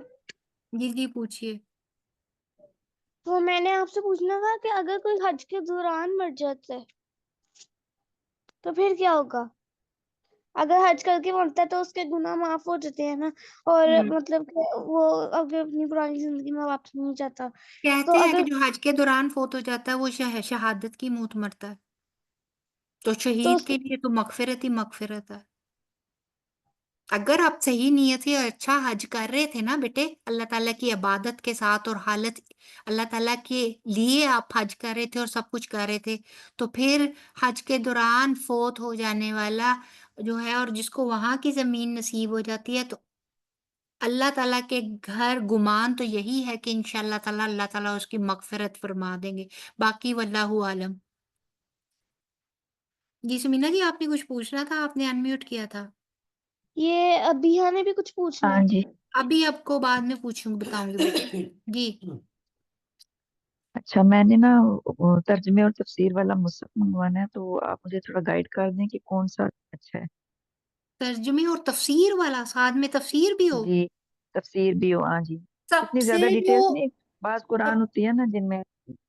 جی جی پوچھیے۔ تو میں نے آپ سے پوچھنا تھا کہ اگر کوئی حج کے دوران مر جاتا ہے تو پھر کیا ہوگا؟ اگر حج کر کے مرتا ہے تو اس کے گناہ معاف ہو جاتے ہیں نا، اور ہم، مطلب کہ وہ اگر اپنی پرانی زندگی میں واپس نہیں جاتا تو کہتے ہیں کہ اگر جو حج کے دوران فوت ہو جاتا ہے وہ شہادت کی موت مرتا ہے، تو تو شہید اس کے لیے تو مغفرت ہی مغفرت ہے۔ اگر آپ صحیح نیت سے اور اچھا حج کر رہے تھے نا بیٹے، اللہ تعالیٰ کی عبادت کے ساتھ اور حالت اللہ تعالیٰ کے لیے آپ حج کر رہے تھے اور سب کچھ کر رہے تھے، تو پھر حج کے دوران فوت ہو جانے والا جو ہے اور جس کو وہاں کی زمین نصیب ہو جاتی ہے، تو اللہ تعالیٰ کے گھر گمان تو یہی ہے کہ انشاءاللہ تعالیٰ اللہ تعالیٰ اس کی مغفرت فرما دیں گے، باقی واللہ عالم۔ جی سمینا جی آپ نے کچھ پوچھنا تھا، آپ نے انمیوٹ کیا تھا۔ یہ ابیہ نے بھی کچھ پوچھنا ہاں ہے؟ جی. ابھی آپ کو بعد میں بتاؤں گی بیٹے۔ جی اچھا میں نے نا وہ ترجمے اور تفسیر والا مصحف منگوانا ہے تو آپ مجھے تھوڑا گائیڈ کر دیں کہ کون سا اچھا ہے. ترجمے اور تفسیر والا، ساتھ میں تفسیر بھی ہو؟ جی تفسیر بھی ہو ہاں جی. سب اتنی سے زیادہ جو ڈیٹیلس نہیں. بعض قرآن سب- ہوتی ہے نا جن میں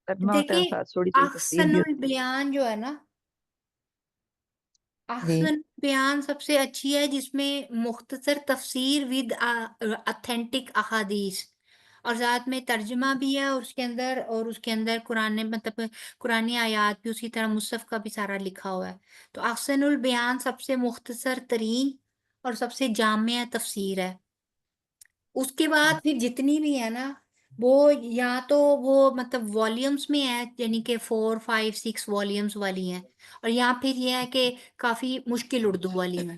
ترجمہ ہوتا ہے دیکھیں ساتھ تھوڑی تھوڑی تفسیر احسن بھی ہوتی البیان جو ہے نا، ہے. جی احسن بیان سب سے اچھی ہے جس میں مختصر تفسیر ود اتھینٹک احادیث اور ساتھ میں ترجمہ بھی ہے، اور اس کے اندر قرآن مطلب قرآنی آیات بھی اسی طرح مصحف کا بھی سارا لکھا ہوا ہے، تو احسن البیان سب سے مختصر ترین اور سب سے جامع تفسیر ہے۔ اس کے بعد پھر جتنی بھی ہے نا وہ یا تو وہ مطلب والیومز میں ہے یعنی کہ 4 5 6 والیومز والی ہیں اور یا پھر یہ ہے کہ کافی مشکل اردو والی ہیں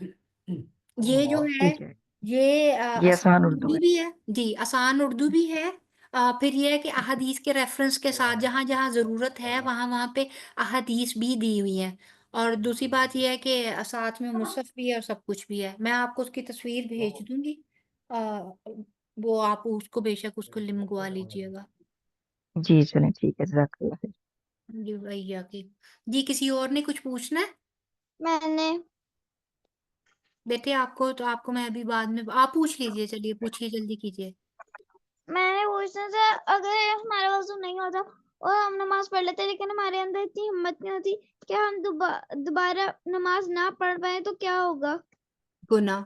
یہ جو ہے ٹھیک ہے، یہ یہ آسان آسان اردو اردو ہے. بھی ہے جی آسان اردو بھی ہے پھر یہ ہے کہ احادیث کے ریفرنس کے ساتھ جہاں جہاں ضرورت ہے وہاں وہاں پہ احادیث بھی دی ہوئی ہیں اور دوسری بات یہ ہے کہ ساتھ میں مصحف بھی ہے اور سب کچھ بھی ہے میں آپ کو اس کی تصویر بھیج دوں گی وہ آپ اس کو بے شک اس کو منگوا لیجئے گا جی چلیں ٹھیک ہے، جزاک اللہ خیر. جی بھیا کی جی کسی اور نے کچھ پوچھنا ہے میں نے بیٹے آپ کو تو آپ کو میں ابھی بعد میں آپ پوچھ لیجئے چلیے پوچھیے جلدی کیجئے پوچھنا تھا اگر ہمارا وضو نہیں ہوتا اور ہم نماز پڑھ لیتے لیکن ہمارے اندر اتنی ہمت نہیں ہوتی کہ ہم دوبارہ نماز نہ پڑھ پائیں تو کیا ہوگا؟ گناہ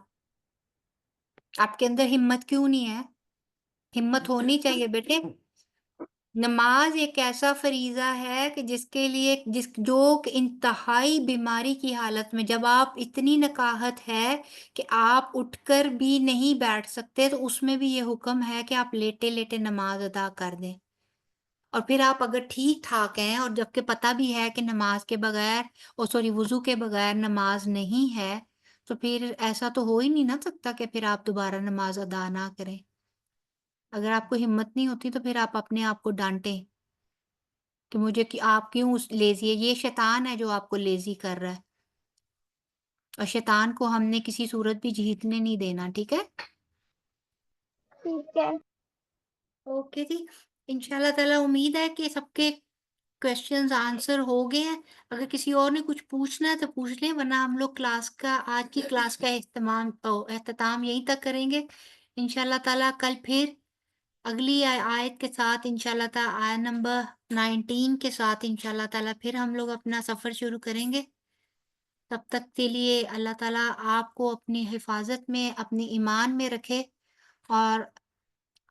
آپ کے اندر ہمت کیوں نہیں ہے ہمت ہونی چاہیے بیٹے نماز ایک ایسا فریضہ ہے کہ جس کے لیے جو کہ انتہائی بیماری کی حالت میں جب آپ اتنی نکاہت ہے کہ آپ اٹھ کر بھی نہیں بیٹھ سکتے تو اس میں بھی یہ حکم ہے کہ آپ لیٹے لیٹے نماز ادا کر دیں اور پھر آپ اگر ٹھیک ٹھاک ہیں اور جب کہ پتہ بھی ہے کہ نماز کے بغیر وضو کے بغیر نماز نہیں ہے تو پھر ایسا تو ہو ہی نہیں نہ سکتا کہ پھر آپ دوبارہ نماز ادا نہ کریں اگر آپ کو ہمت نہیں ہوتی تو پھر آپ اپنے آپ کو ڈانٹیں کہ مجھے کہ آپ کیوں لیزی ہے یہ شیطان ہے جو آپ کو لیزی کر رہا ہے اور شیطان کو ہم نے کسی صورت بھی جیتنے نہیں دینا ٹھیک ہے ٹھیک ہے اوکے جی انشاءاللہ تعالی امید ہے کہ سب کے کویشچنز آنسر ہو گئے ہیں اگر کسی اور نے کچھ پوچھنا ہے تو پوچھ لیں ورنہ ہم لوگ آج کی کلاس کا اختتام یہیں تک کریں گے انشاءاللہ تعالی کل پھر اگلی آیت کے ساتھ انشاءاللہ تعالی آیت نمبر 19 کے ساتھ انشاءاللہ تعالی پھر ہم لوگ اپنا سفر شروع کریں گے تب تک کے لیے اللہ تعالیٰ آپ کو اپنی حفاظت میں اپنے ایمان میں رکھے اور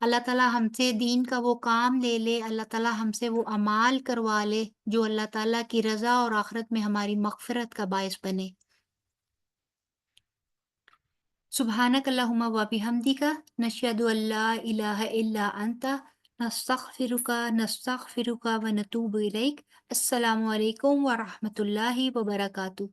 اللہ تعالیٰ ہم سے دین کا وہ کام لے لے اللہ تعالیٰ ہم سے وہ اعمال کروا لے جو اللہ تعالیٰ کی رضا اور آخرت میں ہماری مغفرت کا باعث بنے سبحانک اللہم و بحمدک نشہد ان لا الہ الا انت نستغفرک و نتوب الیک السلام علیکم ورحمۃ اللہ وبرکاتہ